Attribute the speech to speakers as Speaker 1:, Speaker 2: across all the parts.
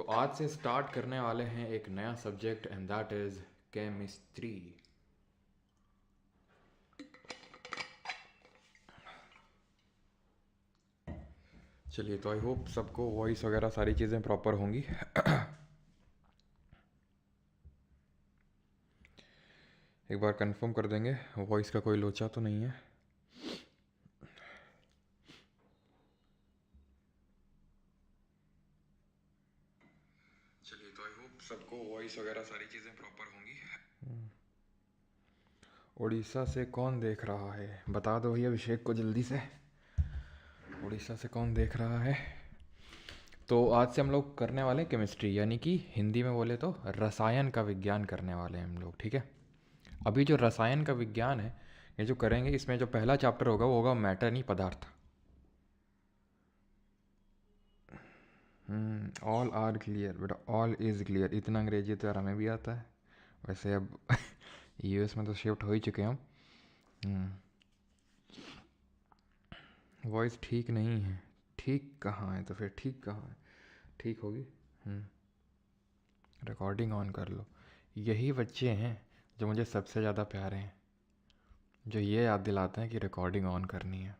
Speaker 1: तो आज से स्टार्ट करने वाले हैं एक नया subject and that is chemistry. चलिए, तो आई होप सबको वॉइस वगैरह सारी चीज़ें प्रॉपर होंगी। एक बार कंफर्म कर देंगे वॉइस का कोई लोचा तो नहीं है। चलिए, तो आई होप सबको वॉइस वगैरह सारी चीज़ें प्रॉपर होंगी। उड़ीसा से कौन देख रहा है? बता दो भैया अभिषेक को जल्दी से। उड़ीसा से कौन देख रहा है? तो आज से हम लोग करने वाले हैं केमिस्ट्री, यानी कि हिंदी में बोले तो रसायन का विज्ञान करने वाले हैं हम लोग। ठीक है, अभी जो रसायन का विज्ञान है ये जो करेंगे, इसमें जो पहला चैप्टर होगा वो होगा मैटर नहीं पदार्थ। ऑल आर क्लियर बेटा, ऑल इज़ क्लियर। इतना अंग्रेजी तो यार हमें भी आता है वैसे। अब यूएस में तो शिफ्ट हो ही चुके हैं हम। वॉइस ठीक नहीं है। ठीक कहाँ है? तो फिर ठीक कहाँ है? ठीक होगी। रिकॉर्डिंग ऑन कर लो। यही बच्चे हैं जो मुझे सबसे ज़्यादा प्यारे हैं, जो ये याद दिलाते हैं कि रिकॉर्डिंग ऑन करनी है।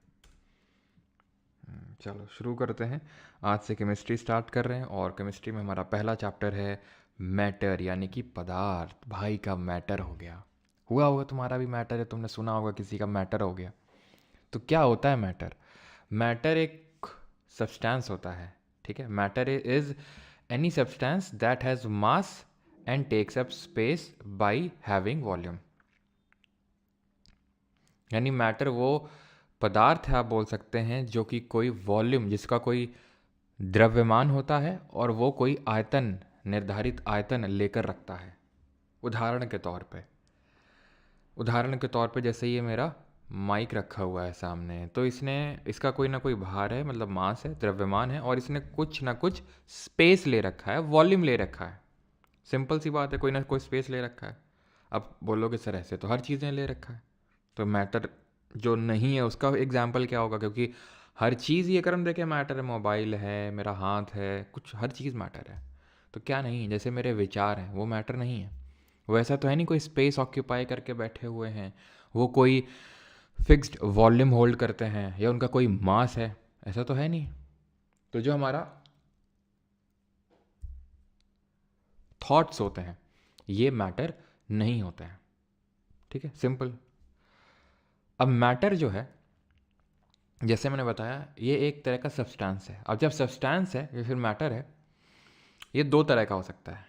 Speaker 1: चलो शुरू करते हैं। आज से केमिस्ट्री स्टार्ट कर रहे हैं और केमिस्ट्री में हमारा पहला चैप्टर है मैटर, यानी कि पदार्थ। भाई का मैटर हो गया। हुआ होगा तुम्हारा भी मैटर है, तुमने सुना होगा किसी का मैटर हो गया। तो क्या होता है मैटर? मैटर एक सब्सटेंस होता है। ठीक है, matter is any substance that has mass and takes up space by having volume. यानी मैटर वो पदार्थ है, आप बोल सकते हैं, जो कि कोई वॉल्यूम, जिसका कोई द्रव्यमान होता है और वो कोई आयतन, निर्धारित आयतन लेकर रखता है। उदाहरण के तौर पे जैसे ये मेरा माइक रखा हुआ है सामने, तो इसका कोई ना कोई भार है, मतलब मास है, द्रव्यमान है, और इसने कुछ ना कुछ स्पेस ले रखा है, वॉल्यूम ले रखा है। सिंपल सी बात है, कोई ना कोई स्पेस ले रखा है। अब बोलोगे सर ऐसे तो हर चीज़ें ले रखा है, तो मैटर जो नहीं है उसका एग्जाम्पल क्या होगा? क्योंकि हर चीज़ ये अगर हम देखें मैटर है, मोबाइल है, मेरा हाथ है, कुछ हर चीज़ मैटर है। तो क्या नहीं है? जैसे मेरे विचार हैं वो मैटर नहीं है। वो ऐसा तो है नहीं कोई स्पेस ऑक्यूपाई करके बैठे हुए हैं, वो कोई फिक्स्ड वॉल्यूम होल्ड करते हैं या उनका कोई मास है, ऐसा तो है नहीं। तो जो हमारा थॉट्स होते हैं ये मैटर नहीं होते हैं। ठीक है, सिंपल। अब मैटर जो है, जैसे मैंने बताया, ये एक तरह का सब्सटेंस है। अब जब सब्सटेंस है या फिर मैटर है, ये दो तरह का हो सकता है,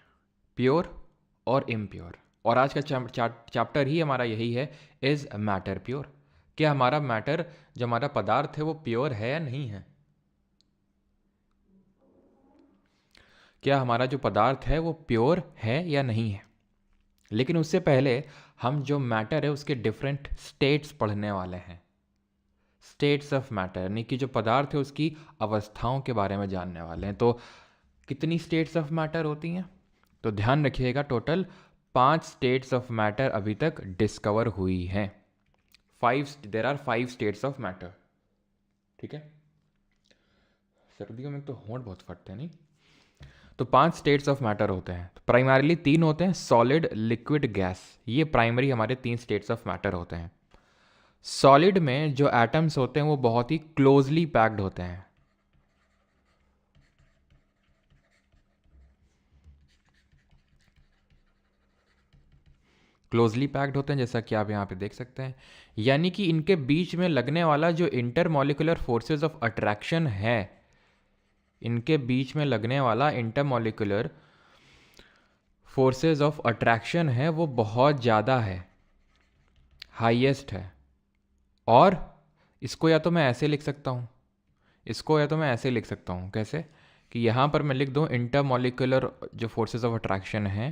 Speaker 1: प्योर और इम्प्योर। और आज का चैप्टर ही हमारा यही है, इज मैटर प्योर? क्या हमारा मैटर, जो हमारा पदार्थ है, वो प्योर है या नहीं है? क्या हमारा जो पदार्थ है वो प्योर है या नहीं है? लेकिन उससे पहले हम जो मैटर है उसके डिफरेंट स्टेट्स पढ़ने वाले हैं। स्टेट्स ऑफ मैटर, यानी कि जो पदार्थ है उसकी अवस्थाओं के बारे में जानने वाले हैं। तो कितनी स्टेट्स ऑफ मैटर होती हैं? तो ध्यान रखिएगा, टोटल 5 स्टेट्स ऑफ मैटर अभी तक डिस्कवर हुई हैं। There are 5 states of matter. ठीक है, सर्दियों में तो होंठ बहुत फटते हैं नहीं। तो 5 स्टेट्स ऑफ मैटर होते हैं। तो प्राइमरीली 3 होते हैं, सॉलिड, लिक्विड, गैस। ये प्राइमरी हमारे 3 स्टेट्स ऑफ मैटर होते हैं। सॉलिड में जो एटम्स होते हैं वो बहुत ही क्लोजली पैक्ड होते हैं। क्लोजली पैक्ड होते हैं, जैसा कि आप यहाँ पे देख सकते हैं। यानी कि इनके बीच में लगने वाला जो इंटरमॉलिकुलर फोर्सेस ऑफ अट्रैक्शन है, इनके बीच में लगने वाला इंटरमॉलिकुलर फोर्सेस ऑफ अट्रैक्शन है वो बहुत ज़्यादा है, हाईएस्ट है। और इसको या तो मैं ऐसे लिख सकता हूँ, इसको या तो मैं ऐसे लिख सकता हूँ। कैसे? कि यहाँ पर मैं लिख दूँ इंटरमॉलिकुलर जो फोर्सेस ऑफ अट्रैक्शन है,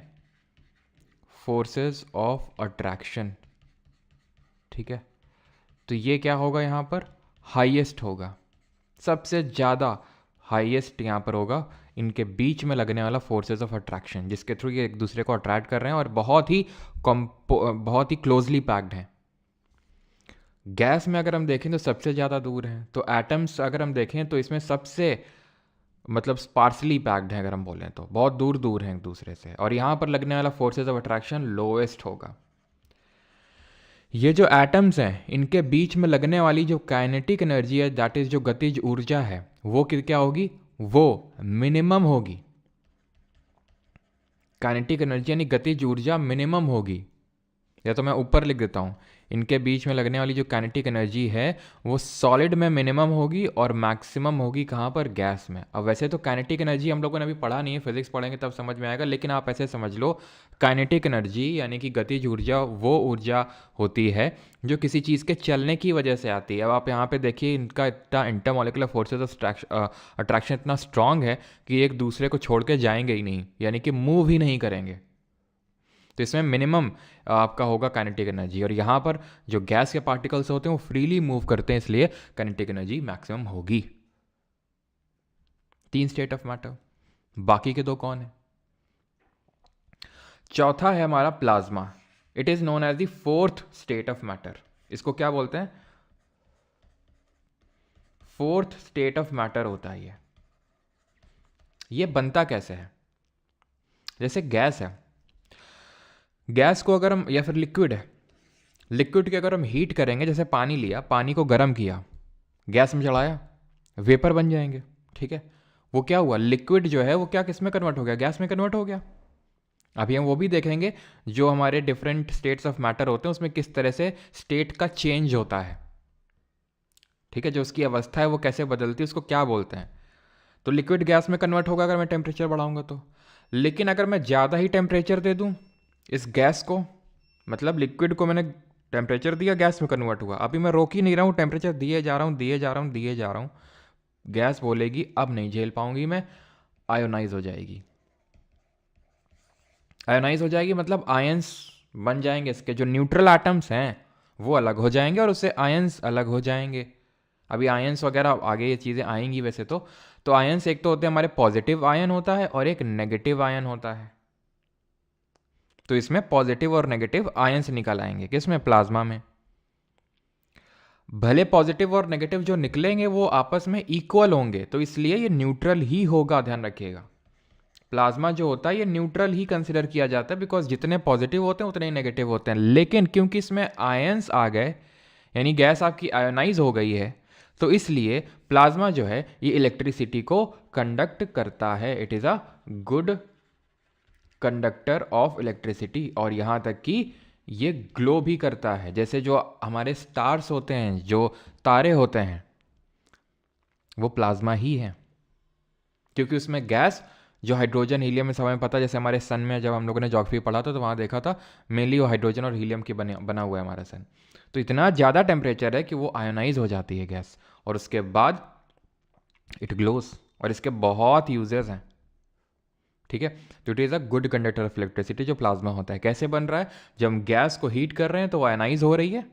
Speaker 1: फोर्सेस ऑफ अट्रैक्शन। ठीक है, तो ये क्या होगा? यहाँ पर हाईएस्ट होगा, सबसे ज़्यादा हाईएस्ट यहाँ पर होगा इनके बीच में लगने वाला फोर्सेस ऑफ अट्रैक्शन, जिसके थ्रू ये एक दूसरे को अट्रैक्ट कर रहे हैं और बहुत ही क्लोजली पैक्ड हैं। गैस में अगर हम देखें तो सबसे ज़्यादा दूर हैं। तो एटम्स अगर हम देखें तो इसमें सबसे मतलब स्पार्सली पैक्ड हैं, अगर हम बोलें तो बहुत दूर दूर हैं एक दूसरे से, और यहाँ पर लगने वाला फोर्सेस ऑफ अट्रैक्शन लोएस्ट होगा। ये जो एटम्स हैं इनके बीच में लगने वाली जो काइनेटिक एनर्जी है, दैट इज जो गतिज ऊर्जा है, वो क्या होगी, वो मिनिमम होगी। काइनेटिक एनर्जी यानी गतिज ऊर्जा मिनिमम होगी, या तो मैं ऊपर लिख देता हूँ, इनके बीच में लगने वाली जो काइनेटिक एनर्जी है वो सॉलिड में मिनिमम होगी और मैक्सिमम होगी कहाँ पर, गैस में। अब वैसे तो काइनेटिक एनर्जी हम लोगों ने अभी पढ़ा नहीं है, फिजिक्स पढ़ेंगे तब समझ में आएगा, लेकिन आप ऐसे समझ लो, काइनेटिक एनर्जी यानी कि गतिज ऊर्जा वो ऊर्जा होती है जो किसी चीज़ के चलने की वजह से आती है। अब आप यहाँ पे देखिए, इनका इतना इंटरमोलिकुलर फोर्सेस ऑफ अट्रैक्शन इतना स्ट्रांग है कि एक दूसरे को छोड़ के जाएंगे ही नहीं, यानी कि मूव ही नहीं करेंगे। तो इसमें मिनिमम आपका होगा काइनेटिक एनर्जी, और यहाँ पर जो गैस के पार्टिकल्स होते हैं वो फ्रीली मूव करते हैं, इसलिए काइनेटिक एनर्जी मैक्सिमम होगी। 3 स्टेट ऑफ मैटर, बाकी के 2 कौन है? चौथा है हमारा plasma. It is known as the 4th state of matter. इसको क्या बोलते हैं? 4th स्टेट ऑफ मैटर होता है ये बनता कैसे है? जैसे गैस है, गैस को अगर हम, या फिर लिक्विड है, लिक्विड की अगर हम हीट करेंगे, जैसे पानी लिया, पानी को गर्म किया, गैस में चढ़ाया, वेपर बन जाएंगे, ठीक है। वो क्या हुआ, लिक्विड जो है वो क्या, किस में कन्वर्ट हो गया, गैस में कन्वर्ट हो गया। अभी हम वो भी देखेंगे जो हमारे डिफरेंट स्टेट्स ऑफ मैटर होते हैं उसमें किस तरह से स्टेट का चेंज होता है, ठीक है, जो उसकी अवस्था है वो कैसे बदलती है, उसको क्या बोलते हैं। तो लिक्विड गैस में कन्वर्ट होगा अगर मैं टेम्परेचर बढ़ाऊंगा तो, लेकिन अगर मैं ज़्यादा ही टेम्परेचर दे दूँ इस गैस को, मतलब लिक्विड को मैंने टेम्परेचर दिया, गैस में कन्वर्ट हुआ, अभी मैं रोक ही नहीं रहा हूँ, टेम्परेचर दिए जा रहा हूँ, दिए जा रहा हूँ, दिए जा रहा हूँ, गैस बोलेगी अब नहीं झेल पाऊंगी मैं, आयोनाइज हो जाएगी। आयोनाइज हो जाएगी मतलब आयंस बन जाएंगे, इसके जो न्यूट्रल एटम्स हैं वो अलग हो जाएंगे और उससे आयंस अलग हो जाएंगे। अभी आयंस वगैरह आगे ये चीज़ें आएंगी वैसे तो आयंस एक तो होते हैं हमारे पॉजिटिव आयन होता है और एक नेगेटिव आयन होता है। तो इसमें पॉजिटिव और नेगेटिव आयंस निकल आएंगे, किसमें, प्लाज्मा में। भले पॉजिटिव और नेगेटिव जो निकलेंगे वो आपस में इक्वल होंगे, तो इसलिए ये न्यूट्रल ही होगा, ध्यान रखिएगा। प्लाज्मा जो होता है ये न्यूट्रल ही कंसिडर किया जाता है, बिकॉज जितने पॉजिटिव होते हैं उतने ही नेगेटिव होते हैं। लेकिन क्योंकि इसमें आयंस आ गए, यानी गैस आपकी आयोनाइज हो गई है, तो इसलिए प्लाज्मा जो है ये इलेक्ट्रिसिटी को कंडक्ट करता है। It is a good conductor of electricity, और यहाँ तक कि ये ग्लो भी करता है। जैसे जो हमारे स्टार्स होते हैं, जो तारे होते हैं, वो प्लाज्मा ही है, क्योंकि उसमें गैस जो हाइड्रोजन हीलियम में समय पता, जैसे हमारे सन में जब हम लोगों ने ज्योग्राफी पढ़ा था तो वहाँ देखा था मेनली वो हाइड्रोजन और हीलियम की बना हुआ है हमारा सन। तो इतना ज़्यादा टेम्परेचर है कि वो आयोनाइज हो जाती है गैस, और उसके बाद इट ग्लोस, और इसके बहुत यूजेस हैं, ठीक है। तो it is a good conductor of electricity जो प्लाज्मा होता है। कैसे बन रहा है, जब हम गैस को हीट कर रहे हैं तो वो आयनाइज हो रही है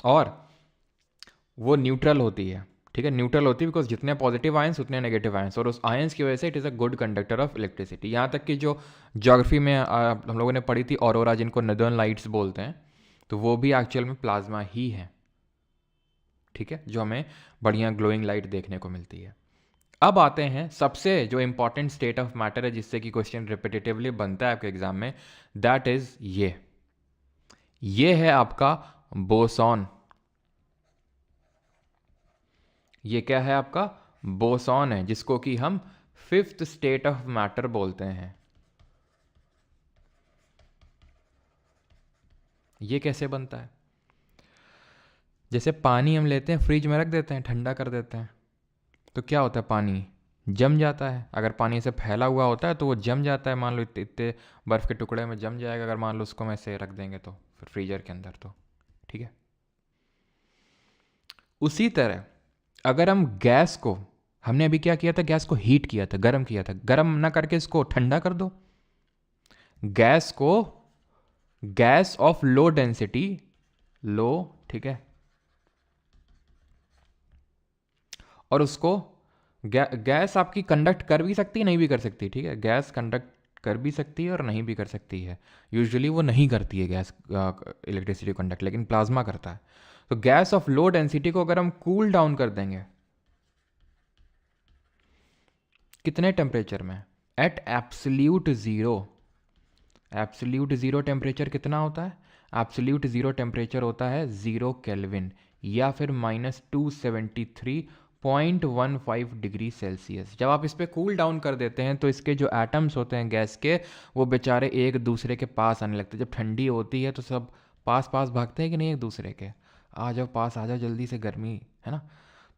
Speaker 1: और वो न्यूट्रल होती है, ठीक है, न्यूट्रल होती है बिकॉज जितने पॉजिटिव आयंस उतने नेगेटिव आयंस, और उस आयंस की वजह से it is a good conductor of electricity. यहाँ तक कि जो ज्योग्राफी में हम लोगों ने पढ़ी थी ऑरोरा, जिनको नदर्न लाइट्स बोलते हैं, तो वो भी एक्चुअल में प्लाज्मा ही है, ठीक है, जो हमें बढ़िया ग्लोइंग लाइट देखने को मिलती है। अब आते हैं सबसे जो इंपॉर्टेंट स्टेट ऑफ मैटर है जिससे कि क्वेश्चन रिपीटेटिवली बनता है आपके एग्जाम में, दैट इज ये है आपका बोसॉन। ये क्या है आपका, बोसॉन है, जिसको कि हम 5th स्टेट ऑफ मैटर बोलते हैं। ये कैसे बनता है, जैसे पानी हम लेते हैं, फ्रिज में रख देते हैं, ठंडा कर देते हैं, तो क्या होता है, पानी जम जाता है। अगर पानी से फैला हुआ होता है तो वो जम जाता है, मान लो इतने बर्फ़ के टुकड़े में जम जाएगा, अगर मान लो उसको हम ऐसे रख देंगे तो फिर फ्रीजर के अंदर, तो ठीक है। उसी तरह अगर हम गैस को, हमने अभी क्या किया था, गैस को हीट किया था, गर्म किया था, गर्म ना करके इसको ठंडा कर दो, गैस को, गैस ऑफ लो डेंसिटी, लो, ठीक है, और उसको गैस आपकी कंडक्ट कर भी सकती है, नहीं भी कर सकती, ठीक है, गैस कंडक्ट कर भी सकती है और नहीं भी कर सकती है। यूजुअली वो नहीं करती है गैस इलेक्ट्रिसिटी कंडक्ट, लेकिन प्लाज्मा करता है। तो गैस ऑफ लो डेंसिटी को अगर हम कूल डाउन कर देंगे कितने टेम्परेचर में? At absolute zero. Absolute zero temperature कितना होता है? एब्सोल्यूट ज़ीरो टेम्परेचर होता है 0 केल्विन या फिर -273.15 डिग्री सेल्सियस। जब आप इस पर कूल डाउन कर देते हैं तो इसके जो एटम्स होते हैं गैस के, वो बेचारे एक दूसरे के पास आने लगते हैं। जब ठंडी होती है तो सब पास पास भागते हैं कि नहीं एक दूसरे के, आ जाओ पास आ जाओ जल्दी से, गर्मी है ना।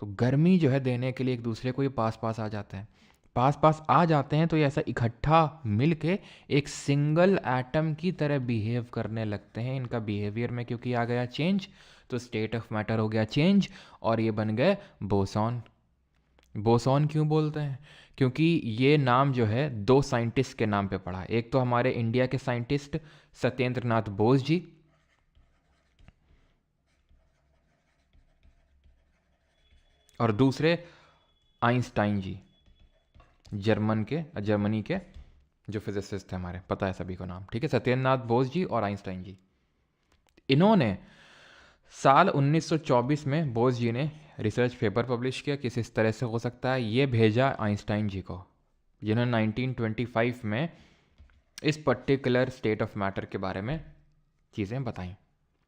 Speaker 1: तो गर्मी जो है देने के लिए एक दूसरे को ये पास पास आ जाते हैं। पास पास आ जाते हैं तो ये ऐसा इकट्ठा मिल के एक सिंगल एटम की तरह बिहेव करने लगते हैं। इनका बिहेवियर में क्योंकि आ गया चेंज, तो स्टेट ऑफ मैटर हो गया चेंज और ये बन गए बोसॉन। बोसॉन क्यों बोलते हैं? क्योंकि ये नाम जो है दो साइंटिस्ट के नाम पे पड़ा। एक तो हमारे इंडिया के साइंटिस्ट सत्येंद्र नाथ बोस जी, और दूसरे आइंस्टाइन जी, जर्मनी के जो फिजिसिस्ट थे हमारे, पता है सभी को नाम, ठीक है, सत्येंद्र नाथ बोस जी और आइंस्टाइन जी। इन्होंने साल 1924 में बोस जी ने रिसर्च पेपर पब्लिश किया किस इस तरह से हो सकता है, ये भेजा आइंस्टाइन जी को, जिन्होंने 1925 में इस पर्टिकुलर स्टेट ऑफ मैटर के बारे में चीज़ें बताई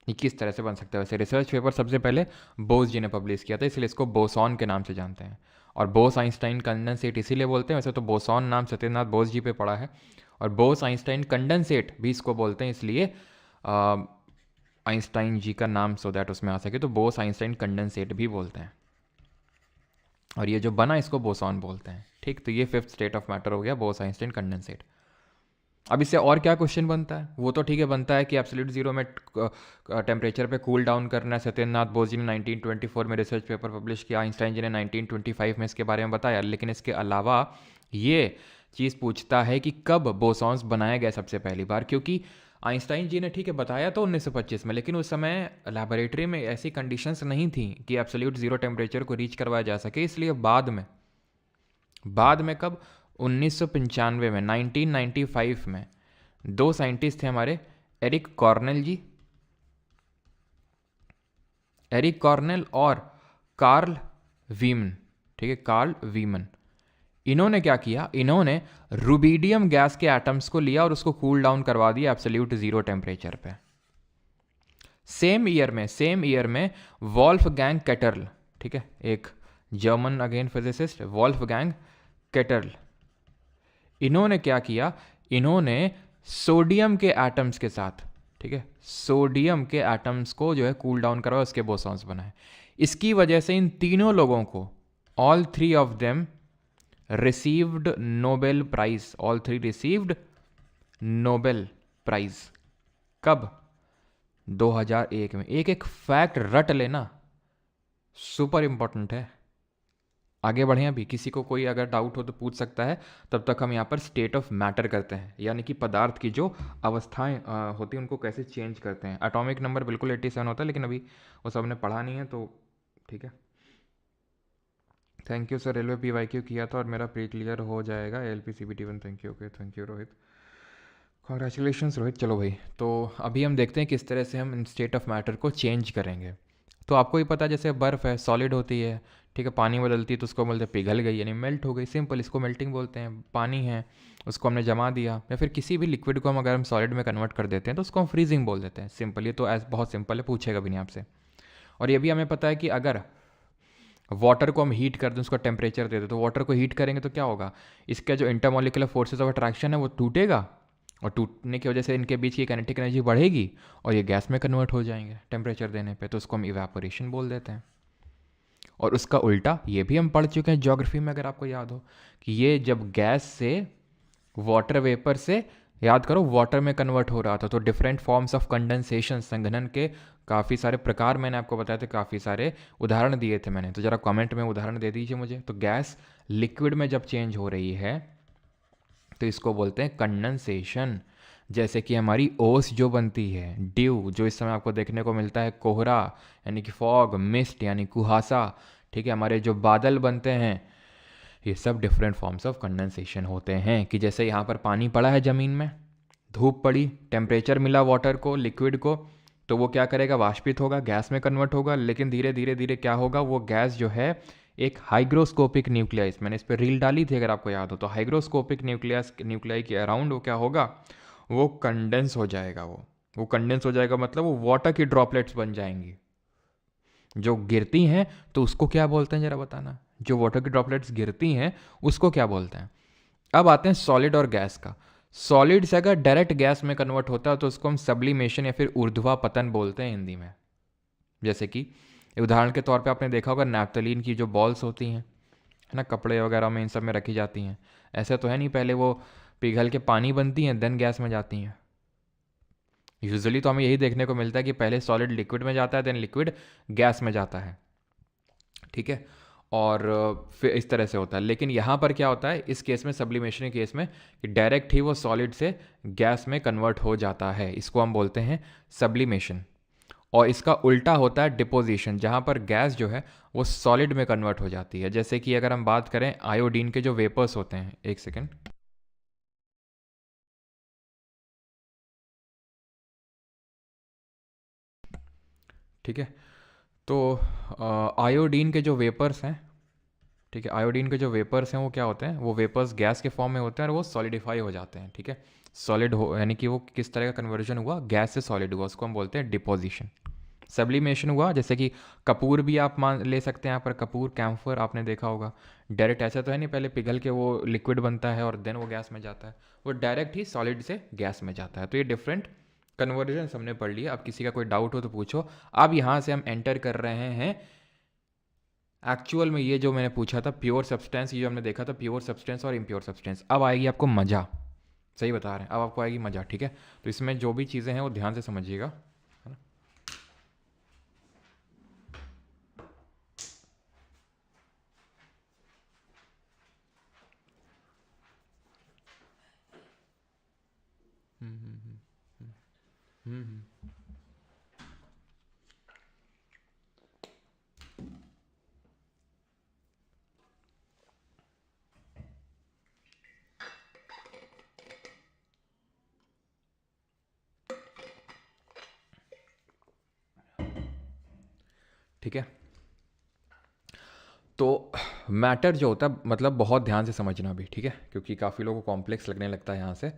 Speaker 1: कि किस तरह से बन सकता है। वैसे रिसर्च पेपर सबसे पहले बोस जी ने पब्लिश किया था, इसलिए इसको बोसॉन के नाम से जानते हैं। और बोस आइंस्टाइन कंडेंसेट इसीलिए बोलते हैं, वैसे तो बोसॉन नाम सत्येंद्रनाथ बोस जी पे पड़ा है, और बोस आइंस्टाइन कंडेंसेट भी इसको बोलते हैं, इसलिए आइंस्टाइन जी का नाम सो दैट उसमें आ सके, तो बोस आइंस्टाइन कंडेंसेट भी बोलते हैं। और ये जो बना इसको बोसॉन बोलते हैं, ठीक। तो ये फिफ्थ स्टेट ऑफ मैटर हो गया, बोस आइंस्टाइन कंडेंसेट। अब इससे और क्या क्वेश्चन बनता है? वो तो ठीक है, बनता है कि एब्सोल्यूट जीरो में टेम्परेचर पे कूल डाउन करना है। सत्येंद्रनाथ बोस जी ने 1924 में रिसर्च पेपर पब्लिश किया, आइंस्टाइन जी ने 1925 में इसके बारे में बताया। लेकिन इसके अलावा ये चीज़ पूछता है कि कब बोसॉन्स बनाया गया सबसे पहली बार, क्योंकि आइंस्टाइन जी ने ठीक है बताया तो 1925 में, लेकिन उस समय लैबोरेटरी में ऐसी कंडीशंस नहीं थी कि एब्सोल्यूट जीरो टेम्परेचर को रीच करवाया जा सके, इसलिए बाद में कब 1995 में 1995 में दो साइंटिस्ट थे हमारे, एरिक कॉर्नेल और कार्ल वीमन, ठीक है, कार्ल वीमन। इन्होंने क्या किया? इन्होंने रुबीडियम गैस के एटम्स को लिया और उसको कूल डाउन करवा दिया एब्सोल्यूट जीरो टेम्परेचर पे। सेम ईयर में वॉल्फगैंग केटर्ल, ठीक है, एक जर्मन अगेन फिजिसिस्ट वॉल्फगैंग केटर्ल, इन्होंने क्या किया? इन्होंने सोडियम के एटम्स के साथ, ठीक है, सोडियम के एटम्स को जो है कूल डाउन करवाया, उसके बोसॉन्स बनाए। इसकी वजह से इन तीनों लोगों को, all three of them received Nobel prize, all three received Nobel prize. कब? 2001 में। एक फैक्ट रट लेना, सुपर इंपॉर्टेंट है। आगे बढ़े, अभी किसी को कोई अगर डाउट हो तो पूछ सकता है, तब तक हम यहाँ पर स्टेट ऑफ मैटर करते हैं, यानी कि पदार्थ की जो अवस्थाएं होती हैं उनको कैसे चेंज करते हैं। एटॉमिक नंबर बिल्कुल 87 होता है, लेकिन अभी वो सब ने पढ़ा नहीं है, तो ठीक है। Thank you sir, railway PYQ किया था और मेरा प्री क्लियर हो जाएगा LPCBT1। Thank you. Okay, thank you Rohit, congratulations Rohit. चलो भाई, तो अभी हम देखते हैं किस तरह से हम इन स्टेट ऑफ मैटर को चेंज करेंगे। तो आपको ही पता है, जैसे बर्फ़ है सॉलिड होती है, ठीक है, पानी बदलती है तो उसको बोलते हैं पिघल गई, यानी मेल्ट हो गई, सिंपल, इसको मेल्टिंग बोलते हैं। पानी है, उसको हमने जमा दिया, या फिर किसी भी लिक्विड को हम अगर हम सॉलिड में कन्वर्ट कर देते हैं तो उसको हम फ्रीजिंग बोल देते हैं, सिंपल। ये तो बहुत सिंपल है, पूछेगा भी नहीं आपसे। और ये भी हमें पता है कि अगर वाटर को हम हीट कर दें, उसका टेम्परेचर दे दें, तो वाटर को हीट करेंगे तो क्या होगा? इसका जो इंटरमोलिकुलर फोर्सेज ऑफ अट्रैक्शन है वो टूटेगा, और टूटने की वजह से इनके बीच की काइनेटिक एनर्जी बढ़ेगी और ये गैस में कन्वर्ट हो जाएंगे टेम्परेचर देने पे, तो उसको हम इवेपोरेशन बोल देते हैं। और उसका उल्टा ये भी हम पढ़ चुके हैं ज्योग्राफी में, अगर आपको याद हो, कि ये जब गैस से वाटर वेपर से, याद करो, वाटर में कन्वर्ट हो रहा था, तो डिफरेंट फॉर्म्स ऑफ कंडेंसेशन, संघनन के काफ़ी सारे प्रकार मैंने आपको बताया थे, काफ़ी सारे उदाहरण दिए थे मैंने, तो ज़रा कमेंट में उदाहरण दे दीजिए मुझे। तो गैस लिक्विड में जब चेंज हो रही है तो इसको बोलते हैं कंडेंसेशन। जैसे कि हमारी ओस जो बनती है, ड्यू जो इस समय आपको देखने को मिलता है, कोहरा यानी कि फॉग, मिस्ट यानी कुहासा, ठीक है, हमारे जो बादल बनते हैं, ये सब डिफरेंट फॉर्म्स ऑफ कंडेंसेशन होते हैं। कि जैसे यहाँ पर पानी पड़ा है ज़मीन में, धूप पड़ी, टेम्परेचर मिला वाटर को, लिक्विड को, तो वो क्या करेगा? वाष्पित होगा, गैस में कन्वर्ट होगा, लेकिन धीरे धीरे धीरे क्या होगा? वो गैस जो है एक हाइग्रोस्कोपिक न्यूक्लियस, मैंने इस पर रील डाली थी अगर आपको याद हो, तो हाइग्रोस्कोपिक न्यूक्लियाई के अराउंड वो क्या होगा, वो कंडेंस हो जाएगा। वो कंडेंस हो जाएगा मतलब वो वाटर की ड्रॉपलेट्स बन जाएंगी जो गिरती हैं। तो उसको क्या बोलते हैं जरा बताना, जो वाटर की ड्रॉपलेट्स गिरती हैं उसको क्या बोलते हैं। अब आते हैं सॉलिड और गैस का। सॉलिड से अगर डायरेक्ट गैस में कन्वर्ट होता है तो उसको हम सब्लिमेशन या फिर ऊर्ध्वापतन बोलते हैं हिंदी में। जैसे कि उदाहरण के तौर पे आपने देखा होगा नैप्थलीन की जो बॉल्स होती हैं, है ना, कपड़े वगैरह में इन सब में रखी जाती हैं। ऐसा तो है नहीं, पहले वो पिघल के पानी बनती हैं देन गैस में जाती हैं। यूजुअली तो हमें यही देखने को मिलता है कि पहले सॉलिड लिक्विड में जाता है देन लिक्विड गैस में जाता है, ठीक है। और फिर इस तरह से होता है। लेकिन यहाँ पर क्या होता है इस केस में, सब्लिमेशन के केस में, कि डायरेक्ट ही वो सॉलिड से गैस में कन्वर्ट हो जाता है, इसको हम बोलते हैं सब्लिमेशन। और इसका उल्टा होता है डिपोजिशन, जहाँ पर गैस जो है वो सॉलिड में कन्वर्ट हो जाती है। जैसे कि अगर हम बात करें आयोडीन के जो वेपर्स होते हैं, एक सेकेंड, ठीक है। तो आयोडीन के जो वेपर्स हैं, ठीक है, आयोडीन के जो वेपर्स हैं वो क्या होते हैं, वो वेपर्स गैस के फॉर्म में होते हैं और वो सॉलिडिफाई हो जाते हैं, ठीक है। सॉलिड हो यानी कि वो किस तरह का कन्वर्जन हुआ, गैस से सॉलिड हुआ, उसको हम बोलते हैं डिपोजिशन। सब्लिमेशन हुआ, जैसे कि कपूर भी आप मान ले सकते हैं यहाँ पर, कपूर कैम्फर आपने देखा होगा, डायरेक्ट ऐसा तो है नहीं पहले पिघल के वो लिक्विड बनता है और देन वो गैस में जाता है, वो डायरेक्ट ही सॉलिड से गैस में जाता है। तो ये डिफरेंट कन्वर्जन हमने पढ़ लिया। अब किसी का कोई डाउट हो तो पूछो। अब यहाँ से हम एंटर कर रहे हैं एक्चुअल में, ये जो मैंने पूछा था प्योर सब्सटेंस, ये जो हमने देखा था प्योर सब्सटेंस और इम्प्योर सब्सटेंस। अब आएगी आपको मज़ा, सही बता रहे हैं, अब आपको आएगी मज़ा, ठीक है। तो इसमें जो भी चीज़ें हैं वो ध्यान से समझिएगा, है ना। हम्म हम्म हम्म हम्म, हम्म। ठीक है। तो मैटर जो होता है, मतलब बहुत ध्यान से समझना भी, ठीक है, क्योंकि काफ़ी लोगों को कॉम्प्लेक्स लगने लगता है यहाँ से,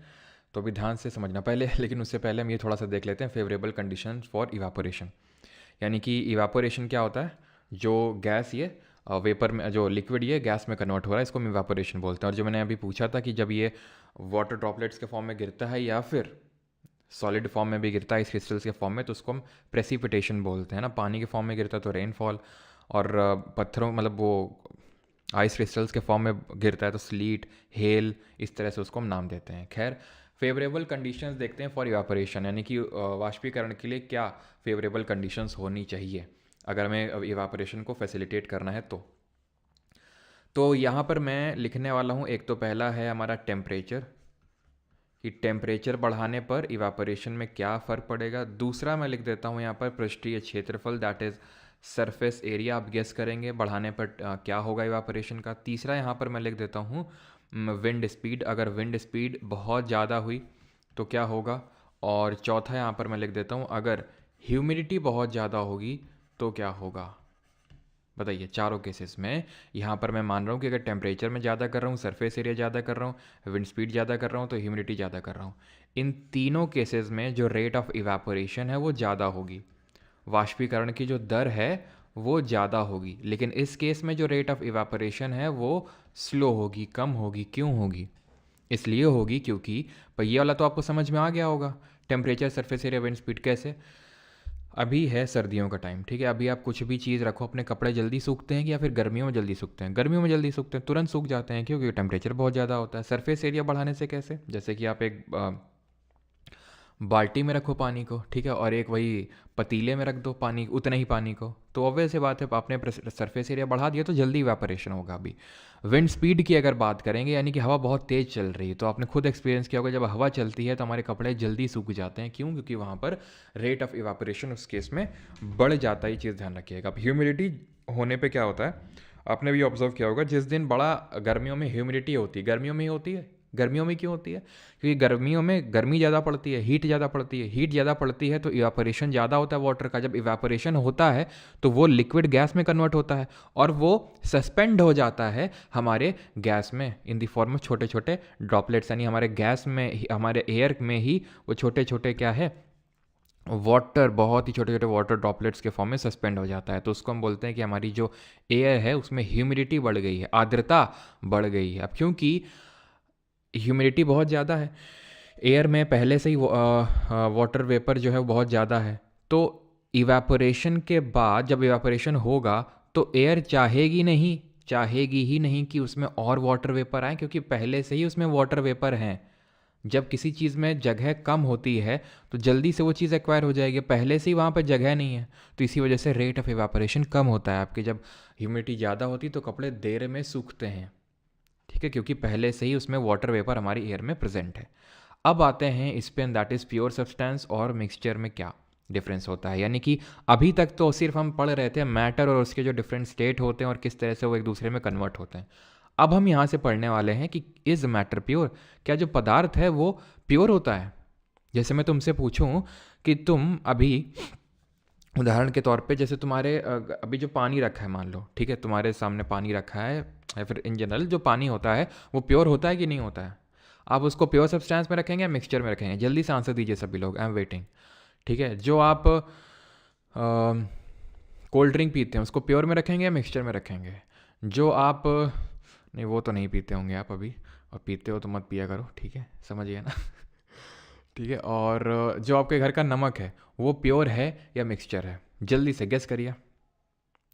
Speaker 1: तो भी ध्यान से समझना पहले। लेकिन उससे पहले हम ये थोड़ा सा देख लेते हैं फेवरेबल कंडीशन फॉर इवापोरेशन। यानी कि इवापोरेशन क्या होता है, जो गैस ये वेपर में, जो लिक्विड ये गैस में कन्वर्ट हो रहा है, इसको हम इवापोरेशन बोलते हैं। और जो मैंने अभी पूछा था कि जब ये वाटर ड्रॉपलेट्स के फॉर्म में गिरता है या फिर सॉलिड फॉर्म में भी गिरता है इस क्रिस्टल्स के फॉर्म में, तो उसको हम प्रेसिपिटेशन बोलते हैं ना। पानी के फॉर्म में गिरता है तो रेनफॉल, और पत्थरों मतलब वो आइस क्रिस्टल्स के फॉर्म में गिरता है तो स्लीट, हेल, इस तरह से उसको हम नाम देते हैं। खैर, फेवरेबल कंडीशंस देखते हैं फॉर इवापोरेशन, यानी कि वाष्पीकरण के लिए क्या फेवरेबल कंडीशंस होनी चाहिए अगर हमें इवापोरेशन को फैसिलिटेट करना है तो यहाँ पर मैं लिखने वाला हूँ। एक तो पहला है हमारा टेम्परेचर, कि टेम्परेचर बढ़ाने पर इवापोरेशन में क्या फ़र्क पड़ेगा। दूसरा मैं लिख देता हूँ यहाँ पर पृष्ठीय क्षेत्रफल, दैट इज़ सरफेस एरिया, आप गेस करेंगे बढ़ाने पर क्या होगा इवापोरेशन का। तीसरा यहाँ पर मैं लिख देता हूँ विंड स्पीड, अगर विंड स्पीड बहुत ज़्यादा हुई तो क्या होगा। और चौथा यहाँ पर मैं लिख देता हूँ अगर ह्यूमिडिटी बहुत ज़्यादा होगी तो क्या होगा। बताइए, चारों केसेस में यहाँ पर मैं मान रहा हूँ कि अगर टेम्परेचर में ज़्यादा कर रहा हूँ, सरफेस एरिया ज़्यादा कर रहा हूँ, विंड स्पीड ज़्यादा कर रहा हूँ, तो ह्यूमिडिटी ज़्यादा कर रहा हूँ। इन तीनों केसेस में जो रेट ऑफ इवापोरेशन है वो ज़्यादा होगी, वाष्पीकरण की जो दर है वो ज़्यादा होगी। लेकिन इस केस में जो रेट ऑफ इवापोरेशन है वो स्लो होगी, कम होगी। क्यों होगी? इसलिए होगी क्योंकि ये वाला तो आपको समझ में आ गया होगा, temperature, surface area, wind speed कैसे। अभी है सर्दियों का टाइम, ठीक है, अभी आप कुछ भी चीज़ रखो, अपने कपड़े जल्दी सूखते हैं या फिर गर्मियों में जल्दी सूखते हैं? गर्मियों में जल्दी सूखते हैं, तुरंत सूख जाते हैं, क्योंकि टेम्परेचर बहुत ज़्यादा होता है। सरफेस एरिया बढ़ाने से कैसे? जैसे कि आप एक बाल्टी में रखो पानी को, ठीक है, और एक वही पतीले में रख दो पानी, उतने ही पानी को, तो ऑब्वियस सी बात है आपने सरफेस एरिया बढ़ा दिया तो जल्दी इवापोरेशन होगा। अभी विंड स्पीड की अगर बात करेंगे, यानी कि हवा बहुत तेज़ चल रही है, तो आपने खुद एक्सपीरियंस किया होगा जब हवा चलती है तो हमारे कपड़े जल्दी सूख जाते हैं। क्यों? क्योंकि वहाँ पर रेट ऑफ इवापोरेशन उस केस में बढ़ जाता है। ये चीज़ ध्यान रखिएगा। अब ह्यूमिडिटी होने पर क्या होता है, आपने भी ऑब्जर्व किया होगा, जिस दिन बड़ा गर्मियों में ह्यूमिडिटी होती है, गर्मियों में ही होती है, गर्मियों में क्यों होती है? क्योंकि गर्मियों में गर्मी ज़्यादा पड़ती है, हीट ज़्यादा पड़ती है, हीट ज़्यादा पड़ती है तो इवापोरेशन ज़्यादा होता है वाटर का। जब इवापोरेशन होता है तो वो लिक्विड गैस में कन्वर्ट होता है और वो सस्पेंड हो जाता है हमारे गैस में इन द फॉर्म ऑफ छोटे छोटे ड्रॉपलेट्स, यानी हमारे गैस में हमारे एयर में ही वो छोटे छोटे क्या है, वाटर, बहुत ही छोटे छोटे वाटर ड्रॉपलेट्स के फॉर्म में सस्पेंड हो जाता है। तो उसको हम बोलते हैं कि हमारी जो एयर है उसमें ह्यूमिडिटी बढ़ गई है, आर्द्रता बढ़ गई है। अब क्योंकि ह्यूमिडिटी बहुत ज़्यादा है एयर में, पहले से ही वाटर वेपर जो है वो बहुत ज़्यादा है, तो इवेपोरेशन के बाद जब इवेपोरेशन होगा तो एयर चाहेगी ही नहीं कि उसमें और वाटर वेपर आए, क्योंकि पहले से ही उसमें वाटर वेपर हैं। जब किसी चीज़ में जगह कम होती है तो जल्दी से वो चीज़ एक्वायर हो जाएगी, पहले से ही वहाँ पर जगह नहीं है, तो इसी वजह से रेट ऑफ इवेपोरेशन कम होता है आपके। जब ह्यूमिडिटी ज़्यादा होती है तो कपड़े देर में सूखते हैं, ठीक है, क्योंकि पहले से ही उसमें वाटर वेपर हमारी एयर में प्रेजेंट है। अब आते हैं इस पे, दैट इज़ प्योर सब्सटेंस और मिक्सचर में क्या डिफरेंस होता है। यानी कि अभी तक तो सिर्फ हम पढ़ रहे थे मैटर और उसके जो डिफरेंट स्टेट होते हैं और किस तरह से वो एक दूसरे में कन्वर्ट होते हैं। अब हम यहाँ से पढ़ने वाले हैं कि इज़ मैटर प्योर, क्या जो पदार्थ है वो प्योर होता है। जैसे मैं तुमसे पूछूं कि तुम अभी, उदाहरण के तौर पे, जैसे तुम्हारे अभी जो पानी रखा है मान लो, ठीक है, तुम्हारे सामने पानी रखा है, या फिर इन जनरल जो पानी होता है वो प्योर होता है कि नहीं होता है? आप उसको प्योर सब्सटेंस में रखेंगे या मिक्सचर में रखेंगे? जल्दी से आंसर दीजिए सभी लोग, आई एम वेटिंग। ठीक है, जो आप कोल्ड ड्रिंक पीते हैं उसको प्योर में रखेंगे या मिक्सचर में रखेंगे? जो आप नहीं, वो तो नहीं पीते होंगे आप अभी, और पीते हो तो मत पिया करो, ठीक है, समझिए ना। ठीक है, और जो आपके घर का नमक है वो प्योर है या मिक्सचर है? जल्दी से गेस करिए,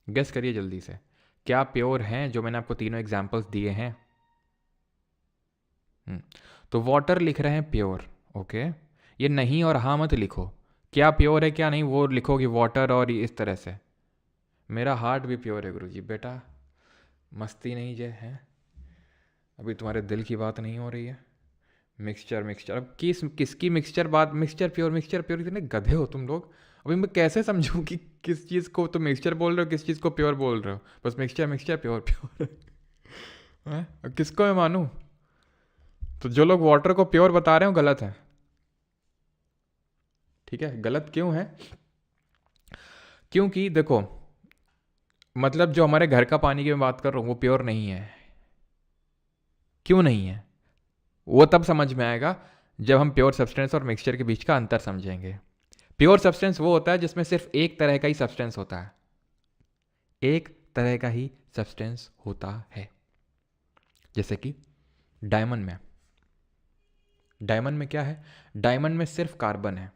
Speaker 1: गेस करिए जल्दी से, क्या प्योर हैं जो मैंने आपको तीनों एग्जांपल्स दिए हैं? तो वाटर लिख रहे हैं प्योर, ओके, ये नहीं और हाँ मत लिखो, क्या प्योर है क्या नहीं वो लिखोगे वाटर और इस तरह से। मेरा हार्ट भी प्योर है गुरुजी, बेटा मस्ती नहीं जे है, अभी तुम्हारे दिल की बात नहीं हो रही है। मिक्सचर मिक्सचर, अब किसकी मिक्सचर बात, मिक्सचर प्योर, इतने गधे हो तुम लोग। अभी मैं कैसे समझूं कि किस चीज़ को तुम मिक्सचर बोल रहे हो, किस चीज़ को प्योर बोल रहे हो? बस मिक्सचर मिक्सचर प्योर प्योर है, किसको मैं मानूं? तो जो लोग वाटर को प्योर बता रहे हो गलत है, ठीक है। गलत क्यों है? क्योंकि देखो, मतलब जो हमारे घर का पानी की मैं बात कर रहा हूँ वो प्योर नहीं है। क्यों नहीं है वो तब समझ में आएगा जब हम प्योर सब्सटेंस और मिक्सचर के बीच का अंतर समझेंगे। प्योर सब्सटेंस वो होता है जिसमें सिर्फ एक तरह का ही सब्सटेंस होता है, एक तरह का ही सब्सटेंस होता है। जैसे कि डायमंड में क्या है? डायमंड में सिर्फ कार्बन है,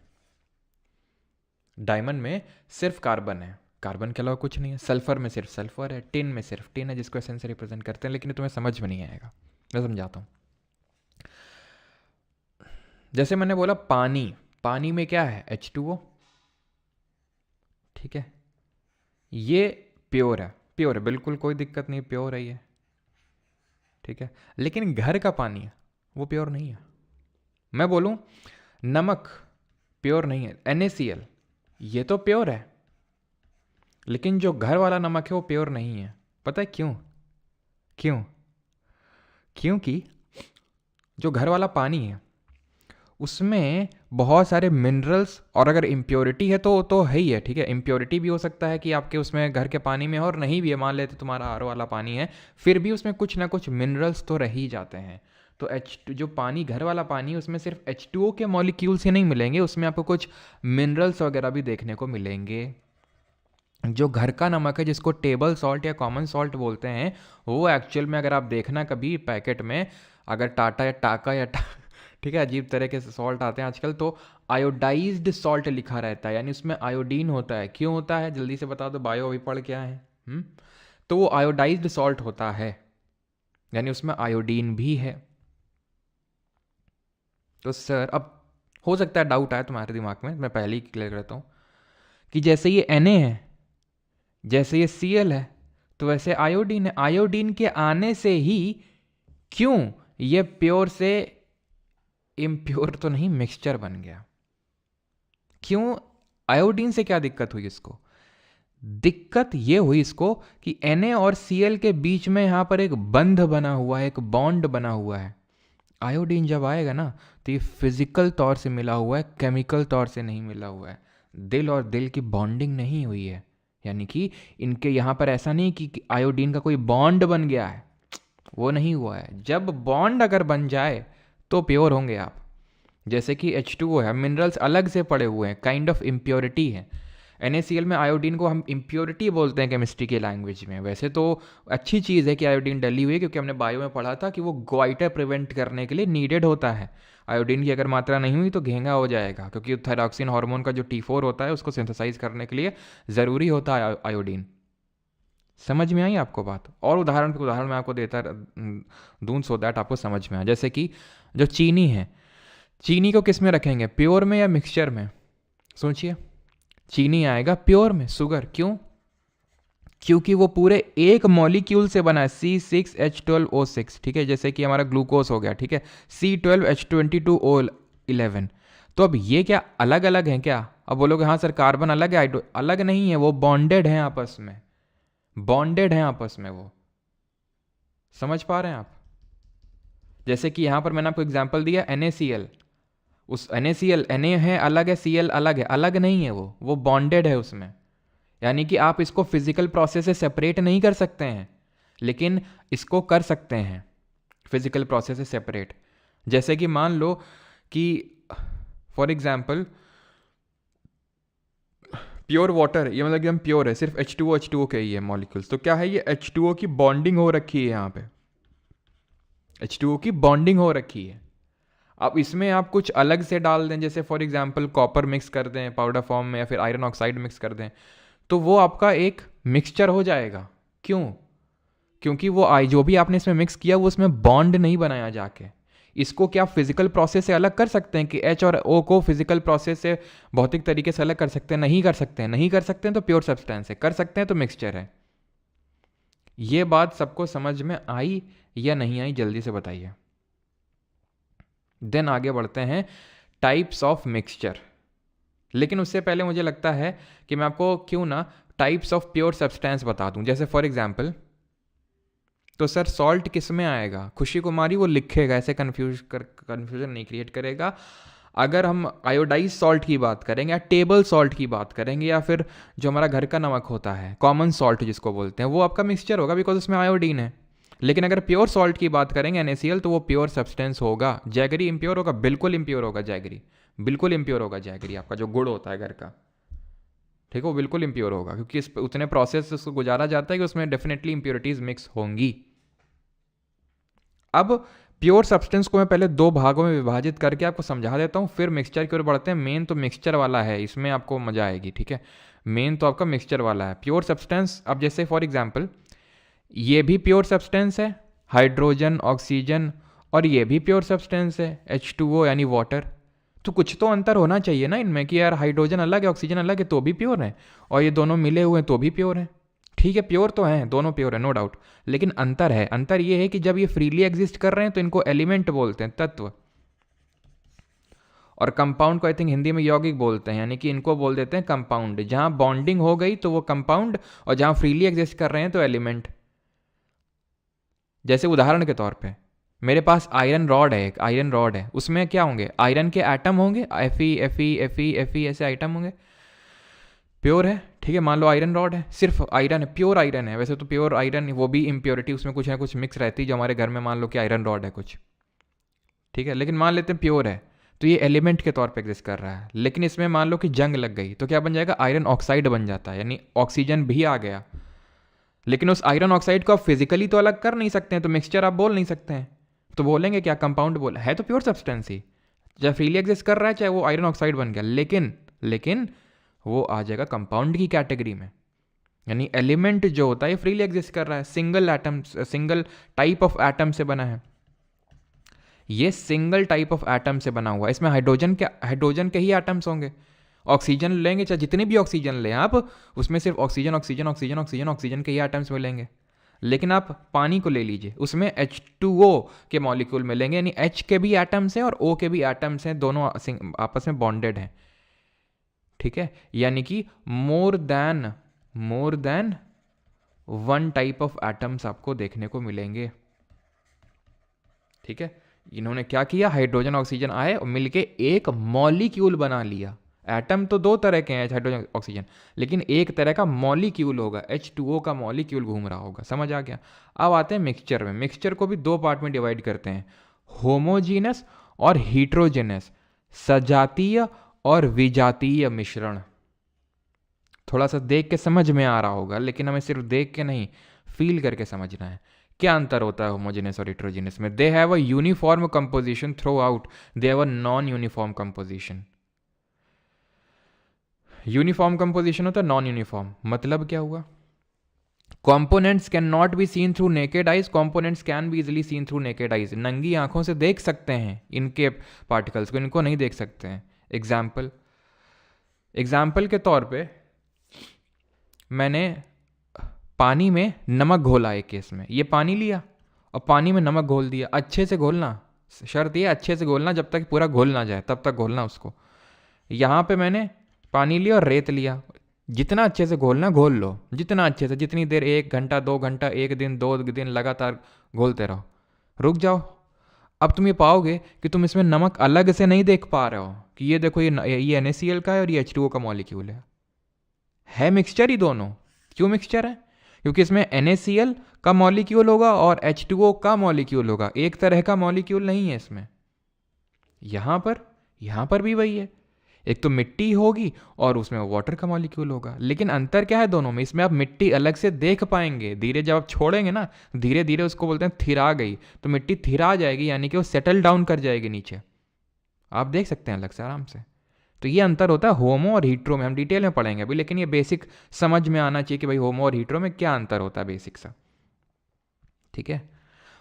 Speaker 1: डायमंड में सिर्फ कार्बन है, कार्बन के अलावा कुछ नहीं है। सल्फर में सिर्फ सल्फर है, टिन में सिर्फ टिन है जिसको एसेंस से रिप्रेजेंट करते हैं, लेकिन तुम्हें समझ में नहीं आएगा, मैं समझाता हूँ। जैसे मैंने बोला पानी में क्या है? H2O, ठीक है, ये प्योर है, बिल्कुल कोई दिक्कत नहीं, प्योर है ये, ठीक है। लेकिन घर का पानी है वो प्योर नहीं है। मैं बोलूं नमक प्योर नहीं है, NaCl ये तो प्योर है, लेकिन जो घर वाला नमक है वो प्योर नहीं है। पता है क्यों? क्योंकि जो घर वाला पानी है उसमें बहुत सारे मिनरल्स, और अगर इम्प्योरिटी है तो है ही है, ठीक है। इम्प्योरिटी भी हो सकता है कि आपके उसमें घर के पानी में, और नहीं भी है, मान लेते तुम्हारा आर वाला पानी है, फिर भी उसमें कुछ ना कुछ मिनरल्स तो रह ही जाते हैं। तो जो पानी, घर वाला पानी है, उसमें सिर्फ H2O के मॉलिक्यूल्स ही नहीं मिलेंगे, उसमें आपको कुछ मिनरल्स वगैरह भी देखने को मिलेंगे। जो घर का नमक है जिसको टेबल सॉल्ट या कॉमन सॉल्ट बोलते हैं, वो एक्चुअल में अगर आप देखना कभी पैकेट में, अगर टाका या ठीक है, अजीब तरह के सॉल्ट आते हैं आजकल, तो आयोडाइज्ड सॉल्ट लिखा रहता है, यानी उसमें आयोडीन होता है। क्यों होता है जल्दी से बता दो, बायो अभी पढ़ क्या है? तो वो आयोडाइज्ड सॉल्ट होता है, यानी उसमें आयोडीन भी है। तो सर, अब हो सकता है डाउट आए तुम्हारे दिमाग में, मैं पहले ही क्लियर करता हूँ कि जैसे ये Na है, जैसे ये Cl है, तो वैसे आयोडीन है। आयोडीन के आने से ही क्यों ये प्योर से इम्प्योर तो नहीं, मिक्सचर बन गया? क्यों? आयोडीन से क्या दिक्कत हुई इसको? दिक्कत ये हुई इसको कि Na और Cl के बीच में यहां पर एक बंध बना हुआ है, एक बॉन्ड बना हुआ है। आयोडीन जब आएगा ना तो ये फिजिकल तौर से मिला हुआ है, केमिकल तौर से नहीं मिला हुआ है। दिल और दिल की बॉन्डिंग नहीं हुई है, यानी कि इनके यहाँ पर ऐसा नहीं कि आयोडीन का कोई बॉन्ड बन गया है, वो नहीं हुआ है। जब बॉन्ड अगर बन जाए तो प्योर होंगे आप। जैसे कि H2O है, मिनरल्स अलग से पड़े हुए हैं, काइंड ऑफ इम्प्योरिटी है। NaCl में आयोडीन को हम इम्प्योरिटी बोलते हैं केमिस्ट्री की लैंग्वेज में। वैसे तो अच्छी चीज़ है कि आयोडीन डली हुई है, क्योंकि हमने बायो में पढ़ा था कि वो गोइटर प्रिवेंट करने के लिए नीडेड होता है। आयोडीन की अगर मात्रा नहीं हुई तो घेंगा हो जाएगा, क्योंकि थायरॉक्सिन हार्मोन का जो T4 होता है उसको सिंथेसाइज करने के लिए ज़रूरी होता है आयोडीन। समझ में आई आपको बात? और उदाहरण पे उदाहरण मैं आपको देता दूँ सो दैट आपको समझ में आए। जैसे कि जो चीनी है, चीनी को किस में रखेंगे, प्योर में या मिक्सचर में? सोचिए, चीनी आएगा प्योर में, शुगर। क्यों? क्योंकि वो पूरे एक मॉलिक्यूल से बना है, C6H12O6, ठीक है। जैसे कि हमारा ग्लूकोज हो गया, ठीक है, C12H22O11। तो अब ये क्या अलग अलग हैं क्या? अब बोलोगे हाँ सर कार्बन अलग है, अलग नहीं है, वो बॉन्डेड हैं आपस में, बॉन्डेड हैं आपस में वो। समझ पा रहे हैं आप? जैसे कि यहां पर मैंने आपको एग्जांपल दिया NaCl, उस NaCl Na है अलग है, Cl अलग है, अलग नहीं है, वो बॉन्डेड है उसमें। यानी कि आप इसको फिजिकल प्रोसेस से सेपरेट नहीं कर सकते हैं, लेकिन इसको कर सकते हैं फिजिकल प्रोसेस से सेपरेट। जैसे कि मान लो कि फॉर एग्जांपल प्योर वाटर, ये मतलब एकदम प्योर है, सिर्फ H2O के ही है मॉलिक्यूल्स। तो क्या है, ये H2O की बॉन्डिंग हो रखी है, यहाँ पे H2O की बॉन्डिंग हो रखी है। अब इसमें आप कुछ अलग से डाल दें, जैसे फॉर एग्जांपल कॉपर मिक्स कर दें पाउडर फॉर्म में, या फिर आयरन ऑक्साइड मिक्स कर दें, तो वो आपका एक मिक्सचर हो जाएगा। क्यों? क्योंकि वो जो भी आपने इसमें मिक्स किया वो उसमें बॉन्ड नहीं बनाया जाके। इसको क्या फिजिकल प्रोसेस से अलग कर सकते हैं कि H और O को फिजिकल प्रोसेस से भौतिक तरीके से अलग कर सकते हैं? नहीं कर सकते हैं। नहीं कर सकते हैं तो प्योर सब्सटेंस है, कर सकते हैं तो मिक्सचर है। ये बात सबको समझ में आई या नहीं आई, जल्दी से बताइए। देन आगे बढ़ते हैं टाइप्स ऑफ मिक्सचर। लेकिन उससे पहले मुझे लगता है कि मैं आपको क्यों ना टाइप्स ऑफ प्योर सब्सटेंस बता दूं। जैसे फॉर एग्जांपल, तो सर सॉल्ट किस में आएगा? खुशी कुमारी वो लिखेगा, ऐसे कन्फ्यूजन नहीं क्रिएट करेगा। अगर हम आयोडाइज सॉल्ट की बात करेंगे या टेबल सॉल्ट की बात करेंगे, या फिर जो हमारा घर का नमक होता है कॉमन सॉल्ट जिसको बोलते हैं, वो आपका मिक्सचर होगा, बिकॉज उसमें आयोडीन है। लेकिन अगर प्योर सॉल्ट की बात करेंगे NaCl, तो वो प्योर सब्सटेंस होगा। जैगरी इम्प्योर होगा? बिल्कुल इम्प्योर होगा जैगरी, बिल्कुल इम्प्योर होगा जैगरी। आपका जो गुड़ होता है घर का, ठीक है, वो बिल्कुल इम्प्योर होगा, क्योंकि इस उतने प्रोसेस से उसको गुजारा जाता है कि उसमें डेफिनेटली इम्प्योरिटीज मिक्स होंगी। अब प्योर सब्सटेंस को मैं पहले दो भागों में विभाजित करके आपको समझा देता हूँ, फिर मिक्सचर की ओर बढ़ते हैं। मेन तो मिक्सचर वाला है, इसमें आपको मजा आएगी, ठीक है। मेन तो आपका मिक्सचर वाला है, प्योर सब्सटेंस। अब जैसे फॉर एग्जांपल ये भी प्योर सब्सटेंस है, हाइड्रोजन ऑक्सीजन, और ये भी प्योर सब्सटेंस है H2O यानी वाटर। तो कुछ तो अंतर होना चाहिए ना इनमें, कि यार हाइड्रोजन अलग है ऑक्सीजन अलग है तो भी प्योर है, और ये दोनों मिले हुए हैं तो भी प्योर है। ठीक है, प्योर तो हैं, दोनों प्योर है, नो डाउट। लेकिन अंतर है, अंतर ये है कि जब ये फ्रीली एग्जिस्ट कर रहे हैं तो इनको एलिमेंट बोलते हैं, तत्व। और कंपाउंड को आई थिंक हिंदी में यौगिक बोलते हैं, यानी कि इनको बोल देते हैं कंपाउंड। जहां बॉन्डिंग हो गई तो वो कंपाउंड, और जहां फ्रीली एग्जिस्ट कर रहे हैं तो एलिमेंट। जैसे उदाहरण के तौर पे मेरे पास आयरन रॉड है, एक आयरन रॉड है, उसमें क्या होंगे? आयरन के एटम होंगे, Fe ऐसे आइटम होंगे। प्योर है, ठीक है, मान लो आयरन रॉड है, सिर्फ आयरन है, प्योर आयरन है। वैसे तो प्योर आयरन वो भी इम्प्योरिटी उसमें कुछ ना कुछ मिक्स रहती है, जो हमारे घर में मान लो कि आयरन रॉड है कुछ, ठीक है, लेकिन मान लेते हैं प्योर है, तो ये एलिमेंट के तौर पे एग्जिस्ट कर रहा है। लेकिन इसमें मान लो कि जंग लग गई तो क्या बन जाएगा? आयरन ऑक्साइड बन जाता है, यानी ऑक्सीजन भी आ गया। लेकिन उस आयरन ऑक्साइड को आप फिजिकली तो अलग कर नहीं सकते हैं, तो मिक्सचर आप बोल नहीं सकते हैं, तो बोलेंगे क्या? कंपाउंड बोल, है तो प्योर सब्सटेंस ही, चाहे फ्रीली एग्जिस्ट कर रहा है चाहे वो आयरन ऑक्साइड बन गया, लेकिन वो आ जाएगा कंपाउंड की कैटेगरी में। यानी एलिमेंट जो होता है फ्रीली एग्जिस्ट कर रहा है, single atom, single type of atom से बना है, ये सिंगल टाइप ऑफ एटम से बना हुआ है। इसमें हाइड्रोजन के ही एटम्स होंगे। ऑक्सीजन लेंगे, चाहे जितने भी ऑक्सीजन लें आप, उसमें सिर्फ oxygen oxygen oxygen oxygen oxygen के ही एटम्स मिलेंगे। लेकिन आप पानी को ले लीजिए, उसमें H2O के मॉलिक्यूल मिलेंगे, यानी H के भी एटम्स हैं और O के भी एटम्स हैं, दोनों आपस में बॉन्डेड हैं, ठीक है। यानी कि more than one type of atoms आपको देखने को मिलेंगे, ठीक है। इन्होंने क्या किया, हाइड्रोजन ऑक्सीजन आए और मिलके एक मॉलिक्यूल बना लिया। एटम तो दो तरह के हैं, हाइड्रोजन ऑक्सीजन, लेकिन एक तरह का मॉलिक्यूल होगा, H2O का मॉलिक्यूल घूम रहा होगा। समझ आ गया। अब आते हैं मिक्सचर में। मिक्सचर को भी दो पार्ट में डिवाइड करते हैं, होमोजीनस और हीट्रोजेनस, सजातीय और विजातीय मिश्रण। थोड़ा सा देख के समझ में आ रहा होगा, लेकिन हमें सिर्फ देख के नहीं, फील करके समझना है। क्या अंतर होता है होमोजेनस और हेट्रोजेनस में? They have a uniform composition through out, they have a non uniform composition. Uniform composition होता है, नॉन यूनिफॉर्म मतलब क्या हुआ? Components can not be seen through naked eyes, components can be easily seen through naked eyes. नंगी आंखों से देख सकते हैं इनके पार्टिकल्स को, इनको नहीं देख सकते हैं। एग्जाम्पल के तौर पे मैंने पानी में नमक घोला एक केस में, ये पानी लिया और पानी में नमक घोल दिया। अच्छे से घोलना, शर्त ये अच्छे से घोलना, जब तक पूरा घोल ना जाए तब तक घोलना उसको। यहाँ पे मैंने पानी लिया और रेत लिया, जितना अच्छे से घोलना घोल लो, जितना अच्छे से, जितनी देर, 1 घंटा 2 घंटा, 1 दिन 2 दिन लगातार घोलते रहो, रुक जाओ। अब तुम ये पाओगे कि तुम इसमें नमक अलग से नहीं देख पा रहे हो कि ये देखो ये NaCl का है और ये H2O का मॉलिक्यूल है मिक्सचर ही दोनों। क्यों मिक्सचर है? क्योंकि इसमें NaCl का मॉलिक्यूल होगा और H2O का मॉलिक्यूल होगा, एक तरह का मॉलिक्यूल नहीं है इसमें। यहां पर भी वही है, एक तो मिट्टी होगी और उसमें वाटर का मॉलिक्यूल होगा, लेकिन अंतर क्या है दोनों में? इसमें आप मिट्टी अलग से देख पाएंगे, धीरे जब आप छोड़ेंगे ना, धीरे धीरे उसको बोलते हैं थिरा गई, तो मिट्टी थिरा जाएगी, यानी कि वो सेटल डाउन कर जाएगी नीचे, आप देख सकते हैं अलग से आराम से। तो ये अंतर होता है होमो और हीट्रो में, हम डिटेल में पढ़ेंगे अभी, लेकिन ये बेसिक समझ में आना चाहिए कि भाई होमो और हीट्रो में क्या अंतर होता है बेसिक सा, ठीक है।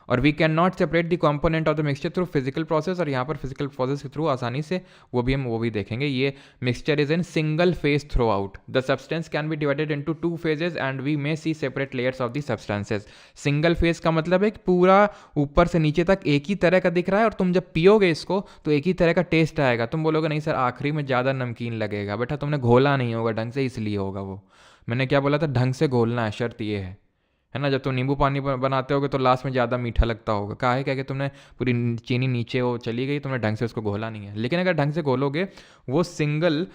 Speaker 1: और we can not separate the component of the mixture through physical process, और यहाँ पर फिजिकल प्रोसेस के थ्रू आसानी से वो भी देखेंगे। ये mixture is in single phase throughout, the substance can be divided into 2 phases and we may see separate layers of the substances. Single phase का मतलब है कि पूरा ऊपर से नीचे तक एक ही तरह का दिख रहा है, और तुम जब पियोगे इसको तो एक ही तरह का टेस्ट आएगा। तुम बोलोगे नहीं सर आखिरी में ज़्यादा नमकीन लगेगा, बेटा तुमने घोला नहीं होगा ढंग से, इसलिए होगा वो। मैंने क्या बोला था? ढंग से घोलना है, शर्त ये है ना। जब तुम नींबू पानी बनाते होगे तो लास्ट में ज़्यादा मीठा लगता होगा, कहा है क्या कि तुमने पूरी चीनी नीचे वो चली गई, तुमने ढंग से उसको घोला नहीं है। लेकिन अगर ढंग से घोलोगे वो सिंगल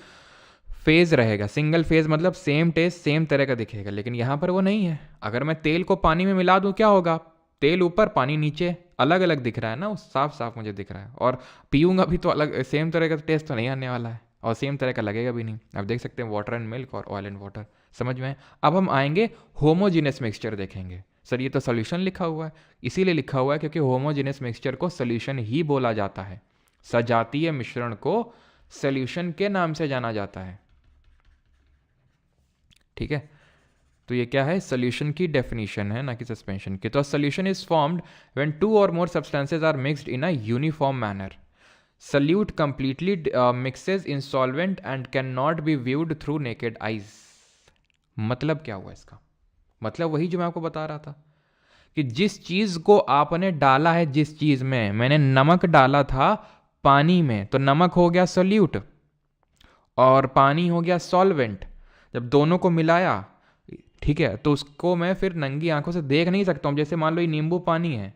Speaker 1: फेज रहेगा। सिंगल फेज मतलब सेम टेस्ट सेम तरह का दिखेगा, लेकिन यहाँ पर वो नहीं है। अगर मैं तेल को पानी में मिला दूँ क्या होगा? तेल ऊपर पानी नीचे, अलग अलग दिख रहा है ना, वो साफ साफ मुझे दिख रहा है, और पीऊँगा भी तो अलग, सेम तरह का टेस्ट तो नहीं आने वाला है, और सेम तरह का लगेगा भी नहीं। आप देख सकते हैं वाटर एंड मिल्क और ऑयल एंड वाटर, समझ में। अब हम आएंगे होमोजीनस मिक्सचर देखेंगे। सर ये तो सोल्यूशन लिखा हुआ है, इसीलिए लिखा हुआ है क्योंकि होमोजीनस मिक्सचर को सोल्यूशन ही बोला जाता है। सजातीय मिश्रण को सोल्यूशन के नाम से जाना जाता है, ठीक है। तो ये क्या है? सोल्यूशन की डेफिनेशन है, ना कि सस्पेंशन की। तो solution is formed when 2 or more substances are mixed in a uniform manner. Solute completely mixes in solvent and cannot be viewed through naked eyes. मतलब क्या हुआ इसका? मतलब वही जो मैं आपको बता रहा था कि जिस चीज को आपने डाला है, जिस चीज में मैंने नमक डाला था पानी में, तो नमक हो गया सोल्यूट और पानी हो गया सॉल्वेंट। जब दोनों को मिलाया, ठीक है, तो उसको मैं फिर नंगी आंखों से देख नहीं सकता हूँ। जैसे मान लो ये नींबू पानी है,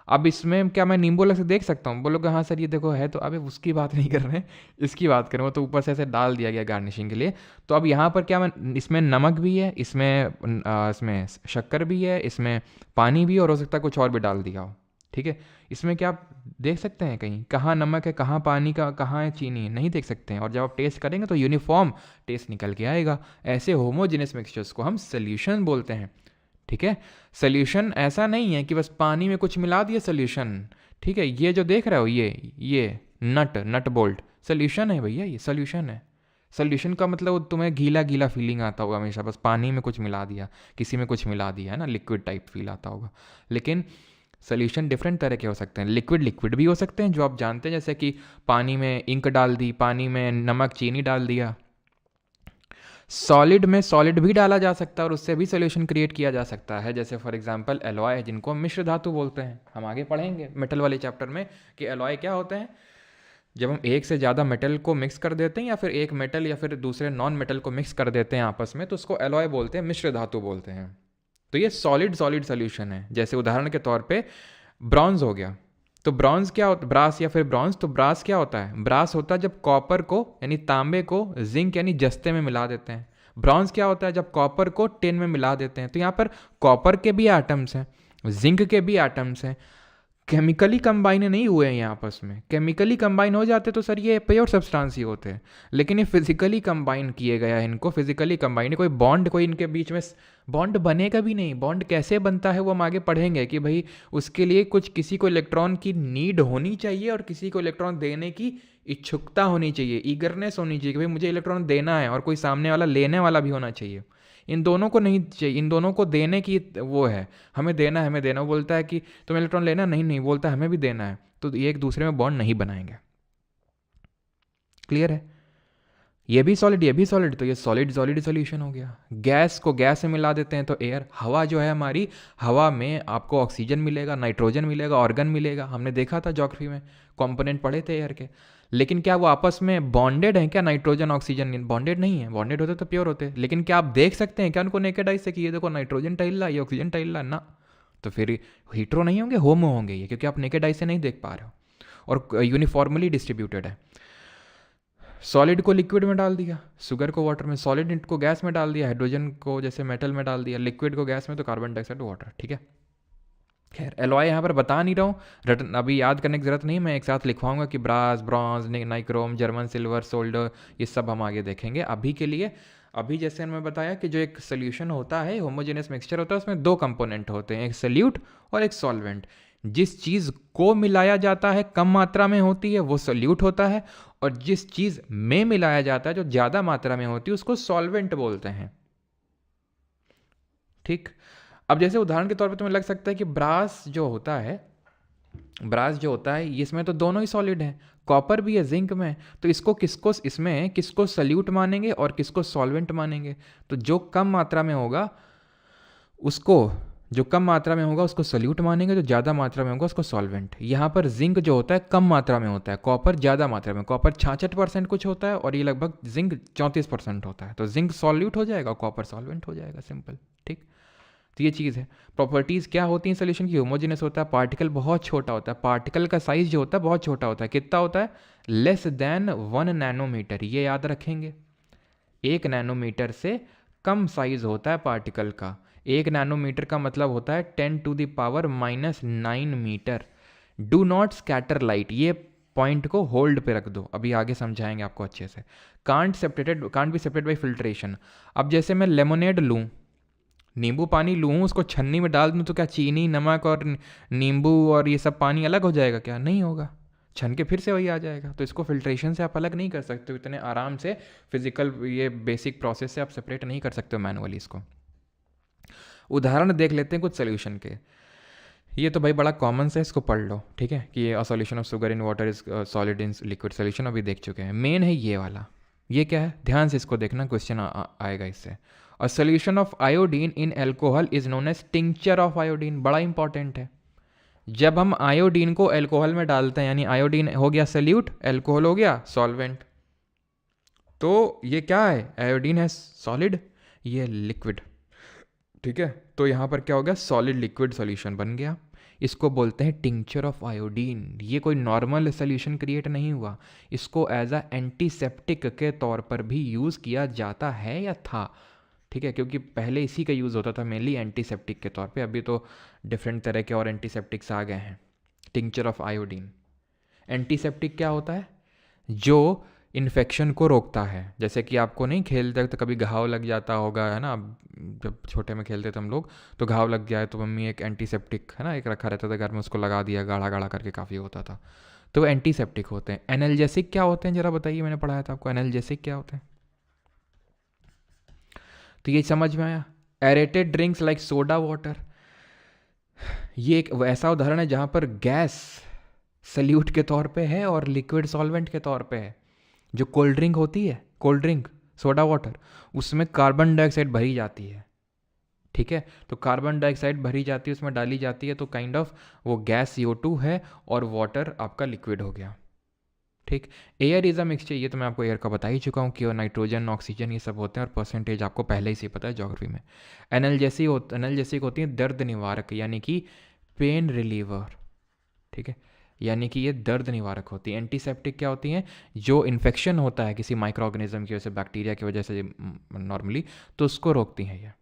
Speaker 1: अब इसमें क्या मैं नींबू अलग से देख सकता हूँ? बोलोगे हाँ सर ये देखो है, तो अबे उसकी बात नहीं कर रहे हैं, इसकी बात करें। वो तो ऊपर से ऐसे डाल दिया गया गार्निशिंग के लिए। तो अब यहाँ पर क्या, मैं इसमें नमक भी है, इसमें शक्कर भी है, इसमें पानी भी, और हो सकता है कुछ और भी डाल दिया हो, ठीक है। इसमें क्या आप देख सकते हैं कहीं कहाँ नमक है, कहाँ पानी का, कहाँ है चीनी है? नहीं देख सकते हैं। और जब आप टेस्ट करेंगे तो यूनिफॉर्म टेस्ट निकल के आएगा। ऐसे होमोजेनस मिक्सचर्स को हम सोल्यूशन बोलते हैं, ठीक है। सोल्यूशन ऐसा नहीं है कि बस पानी में कुछ मिला दिए सोल्यूशन, ठीक है। ये जो देख रहे हो ये नट बोल्ट सोल्यूशन है भैया, ये सोल्यूशन है। सोल्यूशन का मतलब तुम्हें गीला गीला फीलिंग आता होगा हमेशा, बस पानी में कुछ मिला दिया, किसी में कुछ मिला दिया है ना, लिक्विड टाइप फील आता होगा। लेकिन सोल्यूशन डिफरेंट तरह के हो सकते हैं। लिक्विड भी हो सकते हैं जो आप जानते हैं, जैसे कि पानी में इंक डाल दी, पानी में नमक चीनी डाल दिया। सॉलिड में सॉलिड भी डाला जा सकता है और उससे भी सोल्यूशन क्रिएट किया जा सकता है, जैसे फॉर एग्जांपल एलॉय, जिनको मिश्र धातु बोलते हैं। हम आगे पढ़ेंगे मेटल वाले चैप्टर में कि एलॉय क्या होते हैं। जब हम एक से ज़्यादा मेटल को मिक्स कर देते हैं, या फिर एक मेटल या फिर दूसरे नॉन मेटल को मिक्स कर देते हैं आपस में, तो उसको एलॉय बोलते हैं, मिश्र धातु बोलते हैं। तो ये सॉलिड सोल्यूशन है। जैसे उदाहरण के तौर पे ब्रॉन्ज हो गया, तो ब्रॉन्ज क्या होता है, ब्रास या फिर ब्रॉन्ज, तो ब्रास क्या होता है, ब्रास होता है जब कॉपर को यानी तांबे को जिंक यानी जस्ते में मिला देते हैं। ब्रॉन्ज क्या होता है, जब कॉपर को टिन में मिला देते हैं। तो यहाँ पर कॉपर के भी एटम्स हैं, जिंक के भी एटम्स हैं, केमिकली कंबाइन नहीं हुए हैं ये आपस में। केमिकली कंबाइन हो जाते तो सर ये प्योर सब्सटेंस ही होते हैं, लेकिन ये फिजिकली कंबाइन किए गया है, इनको फिजिकली कंबाइन, कोई बॉन्ड कोई इनके बीच में बॉन्ड बनेगा भी नहीं। बॉन्ड कैसे बनता है वो हम आगे पढ़ेंगे कि भाई उसके लिए कुछ किसी को इलेक्ट्रॉन की नीड होनी चाहिए और किसी को इलेक्ट्रॉन देने की इच्छुकता होनी चाहिए, ईगरनेस होनी चाहिए कि भाई मुझे इलेक्ट्रॉन देना है, और कोई सामने वाला लेने वाला भी होना चाहिए। इन दोनों को नहीं चाहिए, इन दोनों को देने की वो है, हमें देना है, हमें देना। वो बोलता है कि तुम इलेक्ट्रॉन लेना, नहीं नहीं बोलता हमें भी देना है, तो ये एक दूसरे में बॉन्ड नहीं बनाएंगे। क्लियर है, ये भी सॉलिड ये भी सॉलिड, तो ये सॉलिड सॉलिड सॉल्यूशन हो गया। गैस को गैस में मिला देते हैं तो एयर, हवा जो है हमारी, हवा में आपको ऑक्सीजन मिलेगा, नाइट्रोजन मिलेगा, ऑर्गन मिलेगा, हमने देखा था ज्योग्राफी में, कंपोनेंट पढ़े थे एयर के। लेकिन क्या वो आपस में बॉन्डेड हैं क्या, नाइट्रोजन ऑक्सीजन? बॉन्डेड नहीं है, बॉन्डेड होते तो प्योर होते। लेकिन क्या आप देख सकते हैं क्या उनको नेकेड आई से कि ये देखो नाइट्रोजन टहल रहा है, ये ऑक्सीजन टहल रहा है ना? तो फिर हीट्रो नहीं होंगे, होमो होंगे ये, क्योंकि आप नेकेड आई से नहीं देख पा रहे हो, और यूनिफॉर्मली डिस्ट्रीब्यूटेड है। सॉलिड को लिक्विड में डाल दिया, शुगर को वाटर में, सॉलिड को गैस में डाल दिया, हाइड्रोजन को जैसे मेटल में डाल दिया, लिक्विड को गैस में, तो कार्बन डाइऑक्साइड वाटर। ठीक है, खैर एलॉय यहाँ पर बता नहीं रहा हूँ, रटन अभी याद करने की ज़रूरत नहीं, मैं एक साथ लिखवाऊंगा कि brass, bronze, nichrome, German silver, solder, ये सब हम आगे देखेंगे। अभी के लिए, अभी जैसे मैं बताया कि जो एक सोल्यूशन होता है, होमोजेनियस मिक्सचर होता है, उसमें दो कंपोनेंट होते हैं, एक सोल्यूट और एक सॉल्वेंट। जिस चीज़ को मिलाया जाता है कम मात्रा में होती है वो सोल्यूट होता है, और जिस चीज़ में मिलाया जाता है जो ज़्यादा मात्रा में होती है उसको सॉल्वेंट बोलते हैं। ठीक, अब जैसे उदाहरण के तौर पे तुम्हें लग सकता है कि ब्रास जो होता है, ब्रास जो होता है इसमें तो दोनों ही सॉलिड हैं, कॉपर भी है जिंक में, तो इसको किसको, इसमें किसको सल्यूट मानेंगे और किसको सॉल्वेंट मानेंगे? तो जो कम मात्रा में होगा उसको, जो कम मात्रा में होगा उसको सल्यूट मानेंगे, जो ज़्यादा मात्रा में होगा उसको सॉल्वेंट। यहाँ पर जिंक जो होता है कम मात्रा में होता है, कॉपर ज़्यादा मात्रा में, कॉपर 66% कुछ होता है और ये लगभग जिंक 34% होता है, तो जिंक सॉल्यूट हो जाएगा, कॉपर सॉल्वेंट हो जाएगा, सिंपल। ठीक, तो ये चीज़ है। प्रॉपर्टीज़ क्या होती हैं सोल्यूशन की, होमोजेनियस होता है, पार्टिकल बहुत छोटा होता है, पार्टिकल का साइज जो होता है बहुत छोटा होता है, कितना होता है, लेस देन 1 नैनोमीटर, ये याद रखेंगे, 1 नैनोमीटर से कम साइज होता है पार्टिकल का। 1 नैनोमीटर का मतलब होता है 10⁻⁻⁹ metre. Do not scatter light, ये पॉइंट को होल्ड पे रख दो, अभी आगे समझाएंगे आपको अच्छे से। Can't be separated by filtration. अब जैसे मैं लेमोनेड लूँ, नींबू पानी लूँ, उसको छन्नी में डाल दूँ, तो क्या चीनी, नमक और नींबू और ये सब पानी अलग हो जाएगा? क्या नहीं होगा, छन के फिर से वही आ जाएगा। तो इसको फिल्ट्रेशन से आप अलग नहीं कर सकते हो इतने आराम से, फिजिकल ये बेसिक प्रोसेस से आप सेपरेट नहीं कर सकते हो मैनुअली इसको। उदाहरण देख लेते हैं कुछ सोल्यूशन के, ये तो भाई बड़ा कॉमन से, इसको पढ़ लो, ठीक है, कि a solution of sugar in water is solid in liquid solution, अभी देख चुके हैं। मेन है ये वाला, ये क्या है, ध्यान से इसको देखना, क्वेश्चन आएगा इससे। A solution of iodine in alcohol is known as tincture of iodine, बड़ा इंपॉर्टेंट है। जब हम आयोडीन को एल्कोहल में डालते हैं, यानी आयोडीन हो गया सोल्यूट, एल्कोहल हो गया सॉल्वेंट, तो ये क्या है, आयोडीन है सॉलिड, ये लिक्विड। ठीक है, तो यहाँ पर क्या हो गया, सॉलिड लिक्विड सॉल्यूशन बन गया, इसको बोलते हैं टिंक्चर ऑफ आयोडीन। ये कोई नॉर्मल सॉल्यूशन क्रिएट नहीं हुआ, इसको एज अ एंटीसेप्टिक के तौर पर भी यूज़ किया जाता है या था। ठीक है, क्योंकि पहले इसी का यूज़ होता था मेनली एंटीसेप्टिक के तौर पे, अभी तो डिफरेंट तरह के और एंटीसेप्टिक्स आ गए हैं। टिंक्चर ऑफ आयोडीन, एंटीसेप्टिक क्या होता है, जो इन्फेक्शन को रोकता है। जैसे कि आपको नहीं, खेलते तो कभी घाव लग जाता होगा, है ना, जब छोटे में खेलते थे हम लोग, तो घाव लग जाए तो मम्मी एक एंटीसेप्टिक है ना एक रखा रहता था घर में, उसको लगा दिया, गाढ़ा गाढ़ा करके काफ़ी होता था, तो एंटीसेप्टिक होते हैं। एनाल्जेसिक क्या होते हैं जरा बताइए, मैंने पढ़ाया था आपको, एनाल्जेसिक क्या होते हैं, तो ये समझ में आया। Aerated drinks like soda water, ये एक ऐसा उदाहरण है जहाँ पर गैस सल्यूट के तौर पे है और लिक्विड सॉल्वेंट के तौर पे है। जो कोल्ड ड्रिंक होती है, कोल्ड ड्रिंक सोडा वाटर, उसमें कार्बन डाइऑक्साइड भरी जाती है। ठीक है, तो कार्बन डाइऑक्साइड भरी जाती है, उसमें डाली जाती है, तो काइंड ऑफ वो गैस CO2 है और वाटर आपका लिक्विड हो गया। ठीक, एयर इज़ अ मिक्सचर, ये तो मैं आपको एयर का बता ही चुका हूँ कि नाइट्रोजन, ऑक्सीजन ये सब होते हैं, और परसेंटेज आपको पहले ही से पता है ज्योग्राफी में। एनाल्जेसिक होती है दर्द निवारक, यानी कि पेन रिलीवर। ठीक है, यानी कि ये दर्द निवारक होती है। एंटीसेप्टिक क्या होती हैं? जो इन्फेक्शन होता है किसी माइक्रो ऑर्गेनिज्म की वजह से, बैक्टीरिया की वजह से नॉर्मली, तो उसको रोकती हैं ये।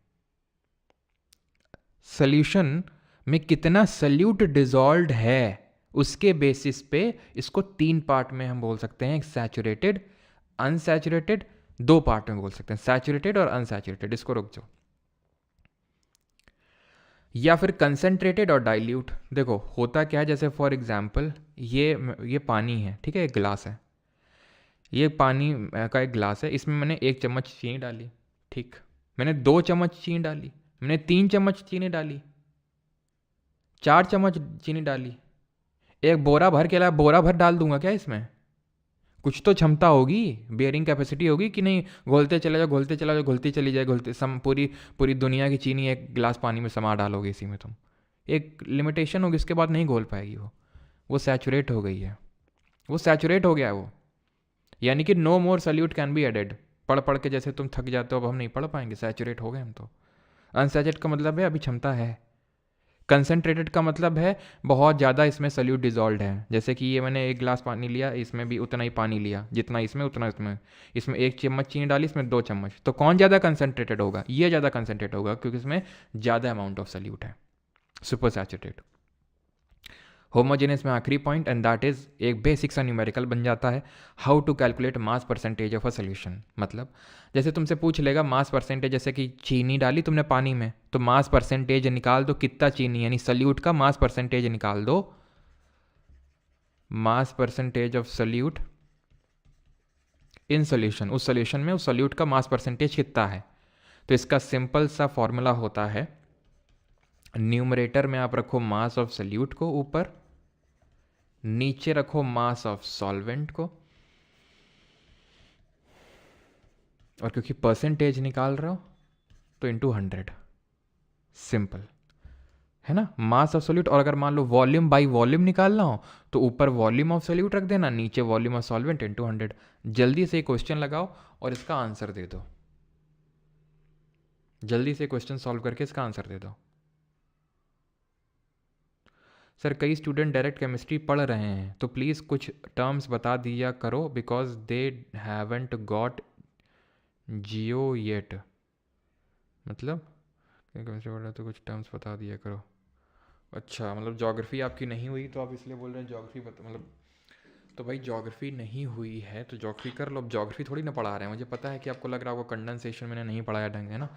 Speaker 1: सॉल्यूशन में कितना सल्यूट डिजॉल्व है उसके बेसिस पे इसको 3 पार्ट में हम बोल सकते हैं, सैचुरेटेड, अनसैचुरेटेड, 2 पार्ट में बोल सकते हैं, सैचुरेटेड और अनसैचुरेटेड। इसको रुक जाओ। या फिर कंसंट्रेटेड और डाइल्यूट। देखो होता क्या है, जैसे फॉर एग्जांपल ये पानी है, ठीक है, एक गिलास है, ये पानी का एक गिलास है, इसमें मैंने 1 चम्मच चीनी डाली, ठीक, मैंने 2 चम्मच चीनी डाली, मैंने 3 चम्मच चीनी डाली, 4 चम्मच चीनी डाली, एक बोरा भर के अलावा बोरा भर डाल दूंगा क्या इसमें? कुछ तो क्षमता होगी, बियरिंग कैपेसिटी होगी कि नहीं? घोलते चले जाओ, घोलते चला जाओ, घुलती चली जाए, घुलते पूरी पूरी दुनिया की चीनी एक गिलास पानी में समा डालोगे इसी में तुम, एक लिमिटेशन होगी, इसके बाद नहीं घोल पाएगी वो सैचुरेट हो गई है, वो सैचुरेट हो गया है वो, यानी कि no more solute can be added. पढ़ पढ़ के जैसे तुम थक जाते हो, अब हम नहीं पढ़ पाएंगे, सैचुरेट हो गए हम तो। अनसैचुरेट का मतलब है अभी क्षमता है। कंसनट्रेटेड का मतलब है बहुत ज़्यादा इसमें सल्यूट डिजॉल्व है, जैसे कि ये मैंने 1 गिलास पानी लिया, इसमें भी उतना ही पानी लिया, जितना इसमें उतना इसमें, इसमें 1 चम्मच चीनी डाली, इसमें 2 चम्मच, तो कौन ज़्यादा कंसनट्रेटेड होगा? ये ज़्यादा कंसनट्रेट होगा क्योंकि इसमें ज़्यादा अमाउंट ऑफ सल्यूट है, सुपर सैचुरेटेड। होमोजेनियस में आखिरी पॉइंट, एंड दैट इज एक बेसिक सा न्यूमेरिकल बन जाता है, how to calculate mass percentage of a solution. मतलब जैसे तुमसे पूछ लेगा मास परसेंटेज, जैसे कि चीनी डाली तुमने पानी में, तो मास परसेंटेज निकाल दो कितना चीनी, यानी सल्यूट का मास परसेंटेज निकाल दो, मास percentage of solute in solution, उस सोल्यूशन में उस सल्यूट का मास परसेंटेज कितना है। तो इसका सिंपल सा फॉर्मूला होता है, न्यूमरेटर में आप रखो मास ऑफ सल्यूट को, ऊपर नीचे रखो मास ऑफ सॉल्वेंट को, और क्योंकि परसेंटेज निकाल रहे हो तो इनटू 100, सिंपल है ना, मास ऑफ सोल्यूट। और अगर मान लो वॉल्यूम बाई वॉल्यूम निकालना हो तो ऊपर वॉल्यूम ऑफ सोल्यूट रख देना, नीचे वॉल्यूम ऑफ सॉल्वेंट इनटू 100। जल्दी से क्वेश्चन लगाओ और इसका आंसर दे दो, जल्दी से क्वेश्चन सॉल्व करके इसका आंसर दे दो। सर कई स्टूडेंट डायरेक्ट केमिस्ट्री पढ़ रहे हैं, तो प्लीज़ कुछ टर्म्स बता दिया करो, because they haven't got Jio yet. मतलब केमिस्ट्री पढ़ रहे तो कुछ टर्म्स बता दिया करो। अच्छा, मतलब ज्योग्राफी आपकी नहीं हुई तो आप इसलिए बोल रहे हैं ज्योग्राफी मतलब, तो भाई ज्योग्राफी नहीं हुई है तो ज्योग्राफी कर लो। अब ज्योग्राफी थोड़ी ना पढ़ा रहे हैं, मुझे पता है कि आपको लग रहा होगा कंडेंसेशन मैंने नहीं पढ़ाया ढंग है ना,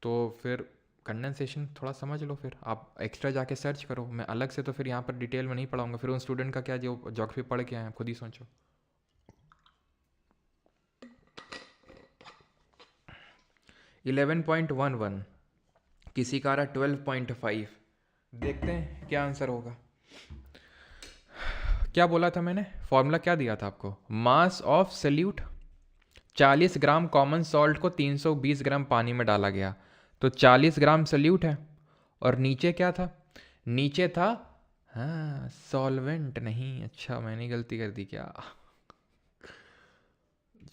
Speaker 1: तो फिर कंडेंसेशन थोड़ा समझ लो, फिर आप एक्स्ट्रा जाके सर्च करो। मैं अलग से तो फिर यहाँ पर डिटेल में नहीं पढ़ाऊंगा, फिर उन स्टूडेंट का क्या जो ज्योग्राफी पढ़ के आए हैं, खुद ही सोचो। 11.11, किसी का आ रहा 12.5, देखते हैं क्या आंसर होगा। क्या बोला था मैंने, फॉर्मूला क्या दिया था आपको? Mass of solute, 40 gram common salt को 320 ग्राम पानी में डाला गया, तो 40 ग्राम सल्यूट है। और नीचे क्या था? नीचे था हाँ सॉल्वेंट, नहीं, अच्छा मैंने गलती कर दी क्या?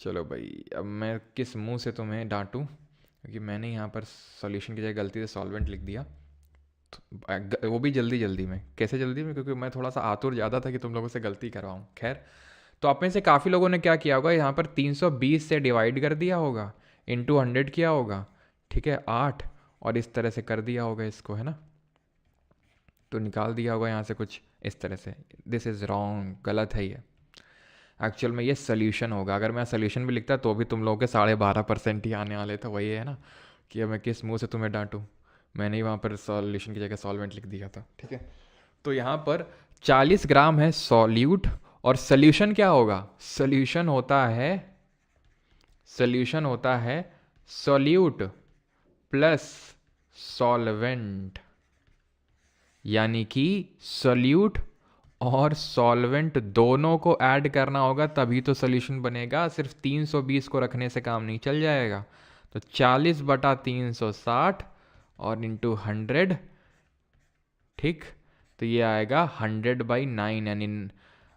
Speaker 1: चलो भाई, अब मैं किस मुंह से तुम्हें डांटूं, क्योंकि मैंने यहाँ पर सॉल्यूशन की जगह गलती से सॉल्वेंट लिख दिया, तो वो भी जल्दी जल्दी में। कैसे जल्दी में? क्योंकि मैं थोड़ा सा आतुर ज़्यादा था कि तुम लोगों से गलती करवाऊँ। खैर, तो आप में से काफ़ी लोगों ने क्या किया होगा, यहाँ पर 320 से डिवाइड कर दिया होगा, इंटू 100 किया होगा, ठीक है, 8, और इस तरह से कर दिया होगा इसको, है ना, तो निकाल दिया होगा यहाँ से कुछ इस तरह से। दिस इज़ रॉन्ग, गलत है ये। एक्चुअल में ये सोल्यूशन होगा। अगर मैं सोल्यूशन भी लिखता तो भी तुम लोगों के 12.5% ही आने वाले थे। वही है ना कि मैं किस मुंह से तुम्हें डांटूँ, मैंने ही वहाँ पर सॉल्यूशन की जगह सॉल्वेंट लिख दिया था, ठीक है। तो यहाँ पर 40 ग्राम है सॉल्यूट, और सोल्यूशन क्या होगा? सोल्यूशन होता है सॉल्यूट प्लस सॉल्वेंट, यानी कि सॉल्यूट और सॉल्वेंट दोनों को ऐड करना होगा तभी तो सोल्यूशन बनेगा। सिर्फ 320 को रखने से काम नहीं चल जाएगा। तो 40/360 और इंटू 100, ठीक, तो ये आएगा 100/9, यानी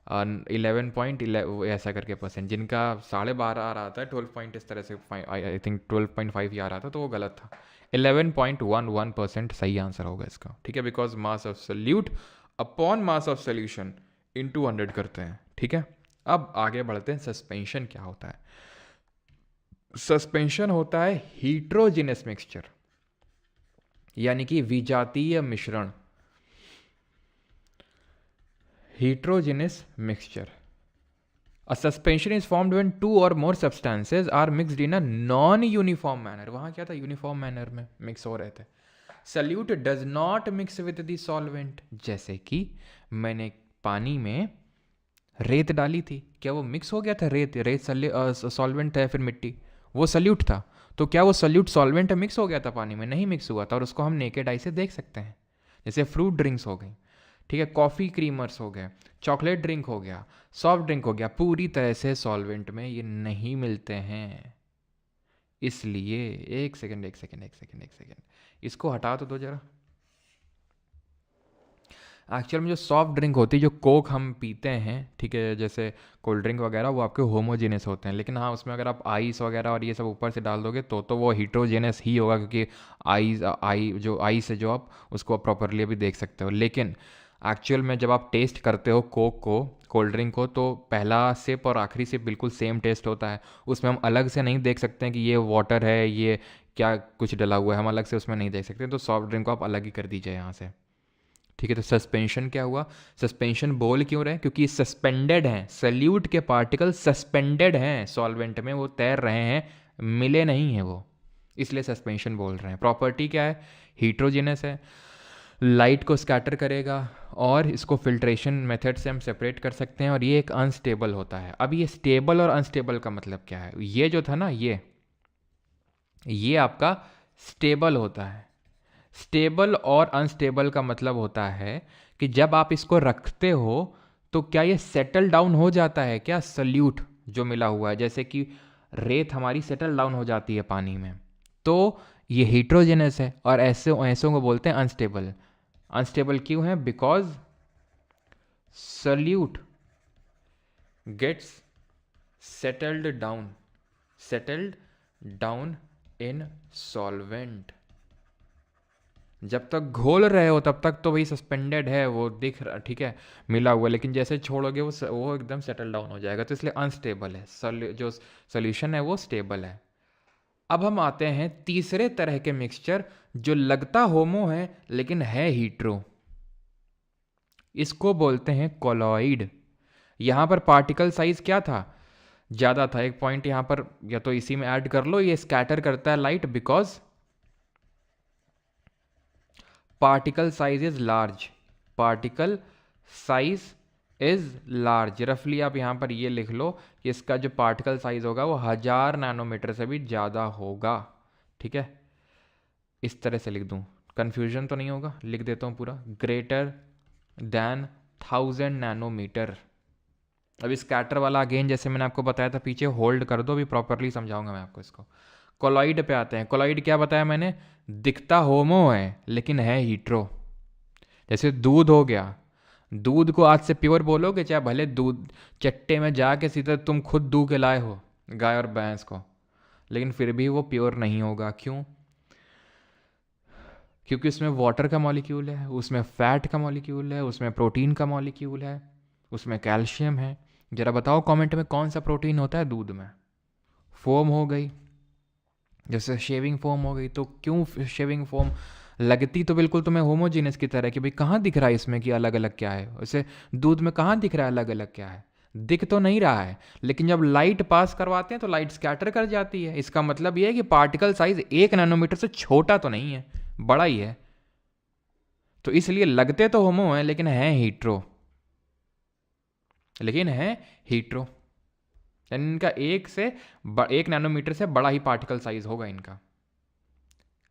Speaker 1: 11.11 ऐसा करके परसेंट। जिनका 12.5 आ रहा था, 12 पॉइंट इस तरह से, आई थिंक 12.5 ही आ रहा था, तो वो गलत था। 11.11% सही आंसर होगा इसका, ठीक है, because mass of solute upon mass of solution into 100 करते हैं, ठीक है। अब आगे बढ़ते हैं, सस्पेंशन क्या होता है। सस्पेंशन होता है हीट्रोजिनस मिक्सचर, यानी कि विजातीय मिश्रण, heterogeneous mixture. A suspension is formed when two or more substances are mixed in a non-uniform manner. वहाँ क्या था, यूनिफॉर्म मैनर में मिक्स हो रहे थे. Solute does not mix with the solvent. जैसे कि मैंने पानी में रेत डाली थी, क्या वो मिक्स हो गया था? रेत सॉल्वेंट था या फिर मिट्टी? वो सल्यूट था. तो क्या वो सल्यूट सॉल्वेंट मिक्स हो गया था पानी में? नहीं मिक्स हुआ था, और उसको हम नेकेड आई से देख सकते हैं. जैसे फ्रूट ड्रिंक्स हो गई, ठीक है, कॉफ़ी क्रीमर्स हो गए, चॉकलेट ड्रिंक हो गया, सॉफ्ट ड्रिंक हो गया, पूरी तरह से सॉल्वेंट में ये नहीं मिलते हैं. इसलिए एक सेकेंड, इसको हटा तो दो जरा. एक्चुअल में जो सॉफ्ट ड्रिंक होती है, जो कोक हम पीते हैं, ठीक है, जैसे कोल्ड ड्रिंक वगैरह, वो आपके होमोजेनस होते हैं. लेकिन हाँ, उसमें अगर आप आइस वगैरह और ये सब ऊपर से डाल दोगे तो वो हीट्रोजेनस ही होगा, क्योंकि आइस है जो आप उसको प्रॉपरली भी देख सकते हो. लेकिन एक्चुअल में जब आप टेस्ट करते हो कोक को, कोल्ड ड्रिंक को, तो पहला सिप और आखिरी सिप बिल्कुल सेम टेस्ट होता है. उसमें हम अलग से नहीं देख सकते हैं कि ये वाटर है, ये क्या कुछ डला हुआ है, हम अलग से उसमें नहीं देख सकते. तो सॉफ्ट ड्रिंक को आप अलग ही कर दीजिए यहाँ से, ठीक है. तो सस्पेंशन क्या हुआ? सस्पेंशन बोल क्यों रहे हैं? क्योंकि सस्पेंडेड हैं, सल्यूट के पार्टिकल सस्पेंडेड हैं सॉल्वेंट में, वो तैर रहे हैं, मिले नहीं हैं वो, इसलिए सस्पेंशन बोल रहे हैं. प्रॉपर्टी क्या है? हीट्रोजेनस है, लाइट को स्कैटर करेगा, और इसको फिल्ट्रेशन मेथड से हम सेपरेट कर सकते हैं. और ये एक अनस्टेबल होता है. अब ये स्टेबल और अनस्टेबल का मतलब क्या है? ये जो था ना, ये आपका स्टेबल होता है. स्टेबल और अनस्टेबल का मतलब होता है कि जब आप इसको रखते हो तो क्या ये सेटल डाउन हो जाता है क्या? सल्यूट जो मिला हुआ है, जैसे कि रेत हमारी सेटल डाउन हो जाती है पानी में, तो ये हीट्रोजेनस है. और ऐसों को बोलते हैं अनस्टेबल. अनस्टेबल क्यों है? Because solute gets settled down in solvent. जब तक घोल रहे हो तब तक तो वही सस्पेंडेड है, वो दिख रहा, ठीक है, मिला हुआ. लेकिन जैसे छोड़ोगे वो एकदम सेटल डाउन हो जाएगा, तो इसलिए अनस्टेबल है. जो सोल्यूशन है वो स्टेबल है. अब हम आते हैं तीसरे तरह के मिक्सचर, जो लगता होमो है लेकिन है हीट्रो. इसको बोलते हैं कोलॉइड. यहां पर पार्टिकल साइज क्या था? ज़्यादा था. एक पॉइंट यहां पर या तो इसी में ऐड कर लो, ये स्कैटर करता है light because particle size is large. रफली आप यहाँ पर ये लिख लो कि इसका जो पार्टिकल साइज होगा वो 1000 नैनोमीटर से भी ज़्यादा होगा, ठीक है. इस तरह से लिख दूँ, कन्फ्यूजन तो नहीं होगा. लिख देता हूँ पूरा, ग्रेटर दैन 1000 नैनोमीटर. अब स्कैटर वाला अगेन जैसे मैंने आपको बताया था पीछे, होल्ड कर दो, अभी प्रॉपरली समझाऊंगा मैं आपको इसको. कोलॉइड पे आते हैं. कोलॉइड क्या बताया मैंने? दिखता होमो है लेकिन है हीट्रो. जैसे दूध हो गया, दूध को आज से प्योर बोलोगे, चाहे भले दूध चट्टे में जाके सीधा तुम खुद दूह के लाए हो गाय और भैंस को, लेकिन फिर भी वो प्योर नहीं होगा. क्यों? क्योंकि उसमें वाटर का मॉलिक्यूल है, उसमें फैट का मॉलिक्यूल है, उसमें प्रोटीन का मॉलिक्यूल है, उसमें कैल्शियम है. जरा बताओ कमेंट में कौन सा प्रोटीन होता है दूध में? फोम हो गई, जैसे शेविंग फोम हो गई. तो क्यों शेविंग फोम लगती तो बिल्कुल तुम्हें होमोजीनियस की तरह कि भाई कहाँ दिख रहा है इसमें कि अलग अलग क्या है. वैसे दूध में कहाँ दिख रहा है अलग अलग क्या है? दिख तो नहीं रहा है, लेकिन जब लाइट पास करवाते हैं तो लाइट स्कैटर कर जाती है. इसका मतलब ये है कि पार्टिकल साइज 1 नैनोमीटर से छोटा तो नहीं है, बड़ा ही है. तो इसलिए लगते तो होमो हैं लेकिन है हीट्रो. इनका 1 नैनोमीटर से बड़ा ही पार्टिकल साइज होगा इनका.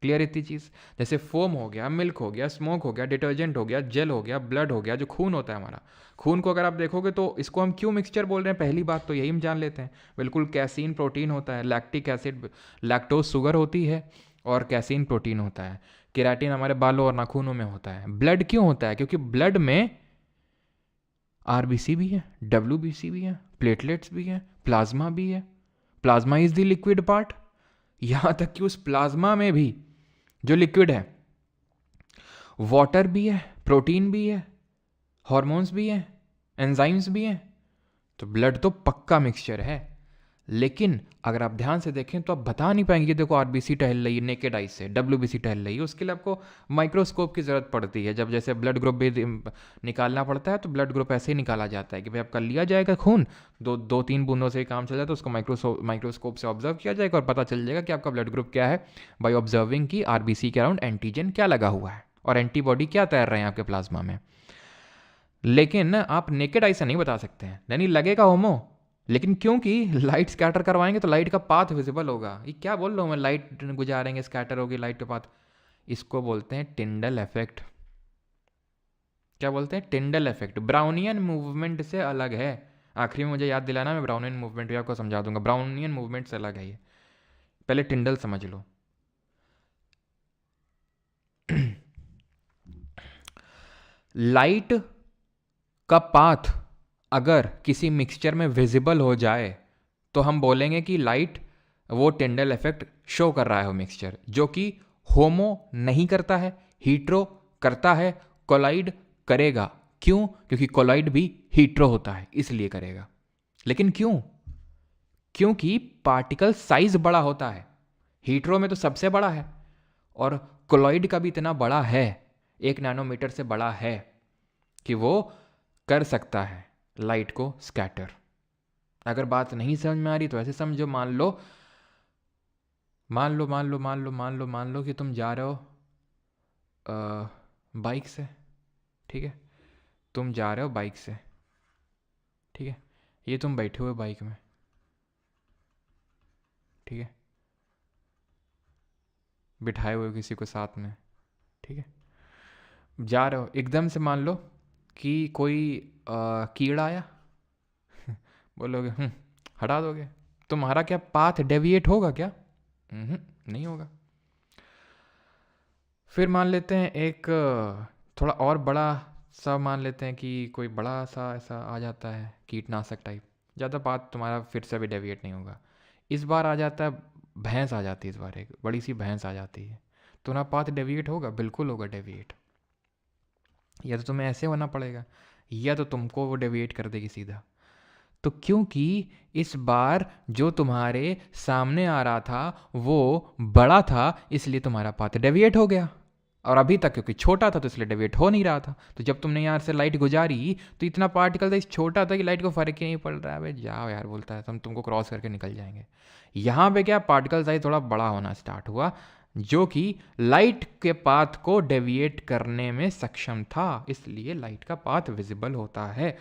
Speaker 1: क्लियर इतनी चीज़? जैसे फोम हो गया, मिल्क हो गया, स्मोक हो गया, डिटर्जेंट हो गया, जेल हो गया, ब्लड हो गया, जो खून होता है हमारा. खून को अगर आप देखोगे तो इसको हम क्यों मिक्सचर बोल रहे हैं, पहली बात तो यही हम जान लेते हैं. बिल्कुल, कैसीन प्रोटीन होता है, लैक्टिक एसिड, लैक्टोज शुगर होती है, और कैसीन प्रोटीन होता है. केराटिन हमारे बालों और नाखूनों में होता है. ब्लड क्यों होता है? क्योंकि ब्लड में आरबीसी भी है, डब्ल्यूबीसी भी है, प्लेटलेट्स भी है, प्लाज्मा भी है. Plasma is the liquid part. यहां तक कि उस प्लाज्मा में भी जो लिक्विड है, वाटर भी है, प्रोटीन भी है, हार्मोन्स भी हैं, एंजाइम्स भी हैं, तो ब्लड तो पक्का मिक्सचर है। लेकिन अगर आप ध्यान से देखें तो आप बता नहीं पाएंगे, देखो आरबीसी टहल रही है नेकेड आई से, डब्ल्यूबीसी टहल रही है, उसके लिए आपको माइक्रोस्कोप की ज़रूरत पड़ती है। जब जैसे ब्लड ग्रुप भी निकालना पड़ता है तो ब्लड ग्रुप ऐसे ही निकाला जाता है कि भाई आपका लिया जाएगा खून, दो तीन बूंदों से काम चल जाए तो उसको माइक्रोस्कोप से ऑब्जर्व किया जाएगा और पता चल जाएगा कि आपका ब्लड ग्रुप क्या है बाई ऑब्जर्विंग कि आरबीसी के अराउंड एंटीजन क्या लगा हुआ है और एंटीबॉडी क्या तैर रहे हैं आपके प्लाज्मा में। लेकिन आप नेकेड आई से नहीं बता सकते हैं, यानी लगेगा होमो, लेकिन क्योंकि लाइट स्कैटर करवाएंगे तो लाइट का पाथ विजिबल होगा। ये क्या बोल रहा हूँ मैं, लाइट गुजारेंगे स्कैटर होगी लाइट का पाथ, इसको बोलते हैं टिंडल इफेक्ट। क्या बोलते हैं? Tyndall effect. ब्राउनियन मूवमेंट से अलग है। आखिरी में मुझे याद दिलाना, मैं ब्राउनियन मूवमेंट भी आपको समझा दूंगा। ब्राउनियन मूवमेंट से अलग है ये, पहले टिंडल समझ लो। लाइट का पाथ अगर किसी मिक्सचर में विजिबल हो जाए तो हम बोलेंगे कि लाइट वो टिंडल इफेक्ट शो कर रहा है वो मिक्सचर, जो कि होमो नहीं करता है, हीट्रो करता है, कोलाइड करेगा। क्यों? क्योंकि कोलाइड भी हीट्रो होता है इसलिए करेगा। लेकिन क्यों? क्योंकि पार्टिकल साइज बड़ा होता है, हीट्रो में तो सबसे बड़ा है और कोलाइड का भी इतना बड़ा है, 1 नैनोमीटर से बड़ा है कि वो कर सकता है लाइट को स्कैटर। अगर बात नहीं समझ में आ रही तो ऐसे समझो, मान लो कि तुम जा रहे हो बाइक से, ठीक है, तुम जा रहे हो बाइक से, ठीक है, ये तुम बैठे हुए बाइक में, ठीक है, बिठाए हुए किसी को साथ में, ठीक है, जा रहे हो, एकदम से मान लो कि कोई कीड़ा आया बोलोगे हटा दोगे, तुम्हारा क्या पाथ डेविएट होगा क्या? नहीं होगा। फिर मान लेते हैं एक थोड़ा और बड़ा सा मान लेते हैं कि कोई बड़ा सा ऐसा आ जाता है कीटनाशक टाइप, ज़्यादा पाथ तुम्हारा फिर से भी डेविएट नहीं होगा। इस बार आ जाता है भैंस आ जाती है, इस बार एक बड़ी सी भैंस आ जाती है, तुम्हारा पाथ डेविएट होगा? बिल्कुल होगा डेविएट। या तो तुम्हें ऐसे होना पड़ेगा या तो तुमको वो डेविएट कर देगी सीधा। तो क्योंकि इस बार जो तुम्हारे सामने आ रहा था वो बड़ा था इसलिए तुम्हारा पाथ डेविएट हो गया, और अभी तक क्योंकि छोटा था तो इसलिए डेविएट हो नहीं रहा था। तो जब तुमने यहाँ से लाइट गुजारी तो इतना पार्टिकल था, इस छोटा था कि लाइट को फर्क ही नहीं पड़ रहा है, भाई जाओ यार, बोलता है हम तुमको क्रॉस करके निकल जाएंगे। यहाँ पे क्या पार्टिकल साइज थोड़ा बड़ा होना स्टार्ट हुआ, जो कि लाइट के पाथ को डेविएट करने में सक्षम था, इसलिए लाइट का पाथ विजिबल होता है।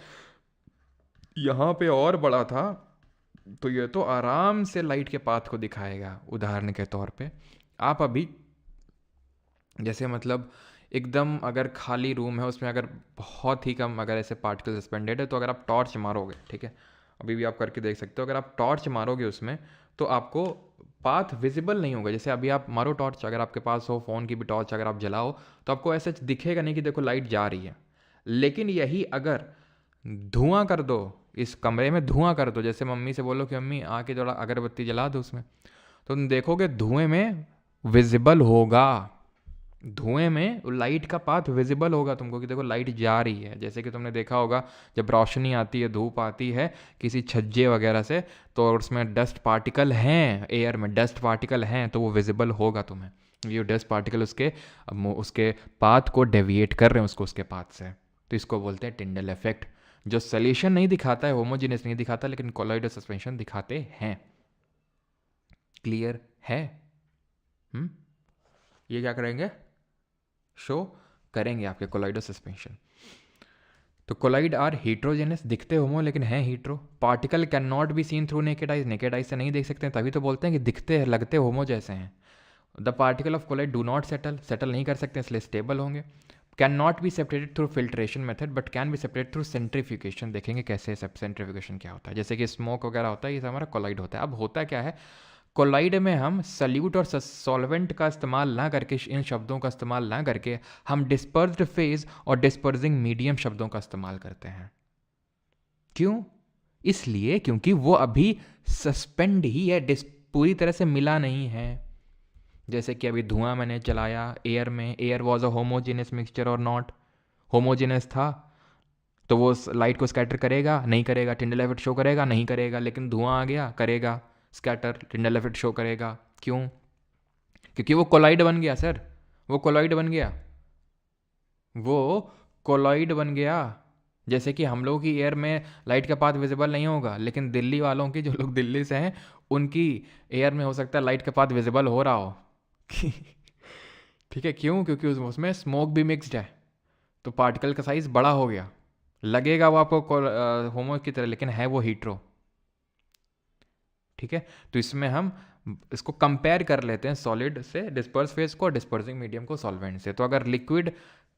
Speaker 1: यहाँ पे और बड़ा था तो ये तो आराम से लाइट के पाथ को दिखाएगा। उदाहरण के तौर पे आप अभी जैसे मतलब एकदम अगर खाली रूम है, उसमें अगर बहुत ही कम अगर ऐसे पार्टिकल सस्पेंडेड है, तो अगर आप टॉर्च मारोगे, ठीक है, अभी भी आप करके देख सकते हो, अगर आप टॉर्च मारोगे उसमें तो आपको पाथ विजिबल नहीं होगा। जैसे अभी आप मारो टॉर्च, अगर आपके पास हो फ़ोन की भी टॉर्च, अगर आप जलाओ तो आपको ऐसे दिखेगा नहीं कि देखो लाइट जा रही है। लेकिन यही अगर धुआं कर दो, इस कमरे में धुआं कर दो, जैसे मम्मी से बोलो कि मम्मी आके थोड़ा अगरबत्ती जला दो उसमें, तो तुम देखोगे धुएं में विजिबल होगा, धुएं में लाइट का पाथ विजिबल होगा तुमको कि देखो लाइट जा रही है। जैसे कि तुमने देखा होगा जब रोशनी आती है, धूप आती है किसी छज्जे वगैरह से, तो उसमें डस्ट पार्टिकल हैं, एयर में डस्ट पार्टिकल हैं, तो वो विजिबल होगा तुम्हें, ये डस्ट पार्टिकल उसके पाथ को डेविएट कर रहे हैं उसके पाथ से। तो इसको बोलते हैं टिंडल इफेक्ट, जो सॉल्यूशन नहीं दिखाता है, होमोजेनियस नहीं दिखाता, लेकिन कोलॉइडल सस्पेंशन दिखाते हैं। क्लियर है? ये क्या करेंगे? शो करेंगे आपके कोलॉइडल सस्पेंशन। तो कोलाइड आर हीट्रोजेनस, दिखते होमो लेकिन हैं hetero. Particle can not be seen through naked eyes, naked eyes से नहीं देख सकते हैं, तभी तो बोलते हैं कि दिखते लगते होमो जैसे हैं। The particle of colloid do not settle नहीं कर सकते इसलिए स्टेबल होंगे। Can not be separated through filtration method but can be separated through centrifugation. देखेंगे कैसे सेंट्रीफ्यूगेशन क्या होता है, जैसे कि स्मोक वगैरह होता है, ये हमारा कोलाइड होता है। अब होता क्या है, कोलाइड में हम सल्यूट और सॉल्वेंट का इस्तेमाल ना करके, इन शब्दों का इस्तेमाल ना करके, हम डिस्पर्स्ड फेज और डिस्पर्सिंग मीडियम शब्दों का इस्तेमाल करते हैं। क्यों? इसलिए क्योंकि वो अभी सस्पेंड ही है, पूरी तरह से मिला नहीं है। जैसे कि अभी धुआं मैंने चलाया एयर में, air was a homogeneous mixture और नॉट, होमोजेनियस था तो वो लाइट को स्कैटर करेगा नहीं करेगा, टिंडल इफेक्ट शो करेगा नहीं करेगा, लेकिन धुआं आ गया करेगा स्कैटर, टिंडल इफेक्ट शो करेगा। क्यों? क्योंकि वो कोलाइड बन गया सर, वो कोलाइड बन गया, वो कोलाइड बन गया। जैसे कि हम लोगों की एयर में लाइट का पाथ विजिबल नहीं होगा, लेकिन दिल्ली वालों की, जो लोग दिल्ली से हैं, उनकी एयर में हो सकता है लाइट का पाथ विजिबल हो रहा हो। ठीक है, क्यों? क्योंकि उसमें स्मोक भी मिक्स्ड है, तो पार्टिकल का साइज बड़ा हो गया। लगेगा वो आपको होमो की तरह, लेकिन है वो हीट्रो। ठीक है, तो इसमें हम इसको कंपेयर कर लेते हैं सॉलिड से डिस्पर्स फेज को, डिस्पर्सिंग मीडियम को सॉल्वेंट से। तो अगर लिक्विड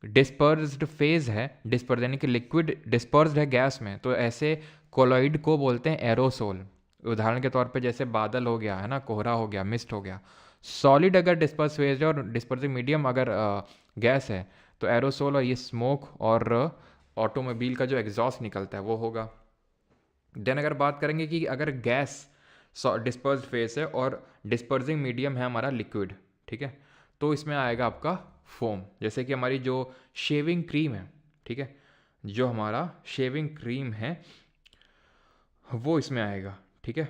Speaker 1: डिस्पर्स्ड फेज है, डिस्पर्स यानी कि लिक्विड डिस्पर्स्ड है गैस में, तो ऐसे कोलॉइड को बोलते हैं एरोसोल। उदाहरण के तौर पे जैसे बादल हो गया है ना, कोहरा हो गया, मिस्ट हो गया। सॉलिड अगर डिस्पर्स फेज है और डिस्पर्सिंग मीडियम अगर गैस है, तो एरोसोल और ये स्मोक और ऑटोमोबाइल का जो एग्जॉस्ट निकलता है वो होगा। देन अगर बात करेंगे कि अगर गैस डिस्पर्स्ड फेस है और डिस्पर्सिंग मीडियम है हमारा लिक्विड, ठीक है, तो इसमें आएगा आपका फोम। जैसे कि हमारी जो शेविंग क्रीम है, ठीक है, जो हमारा शेविंग क्रीम है वो इसमें आएगा। ठीक है,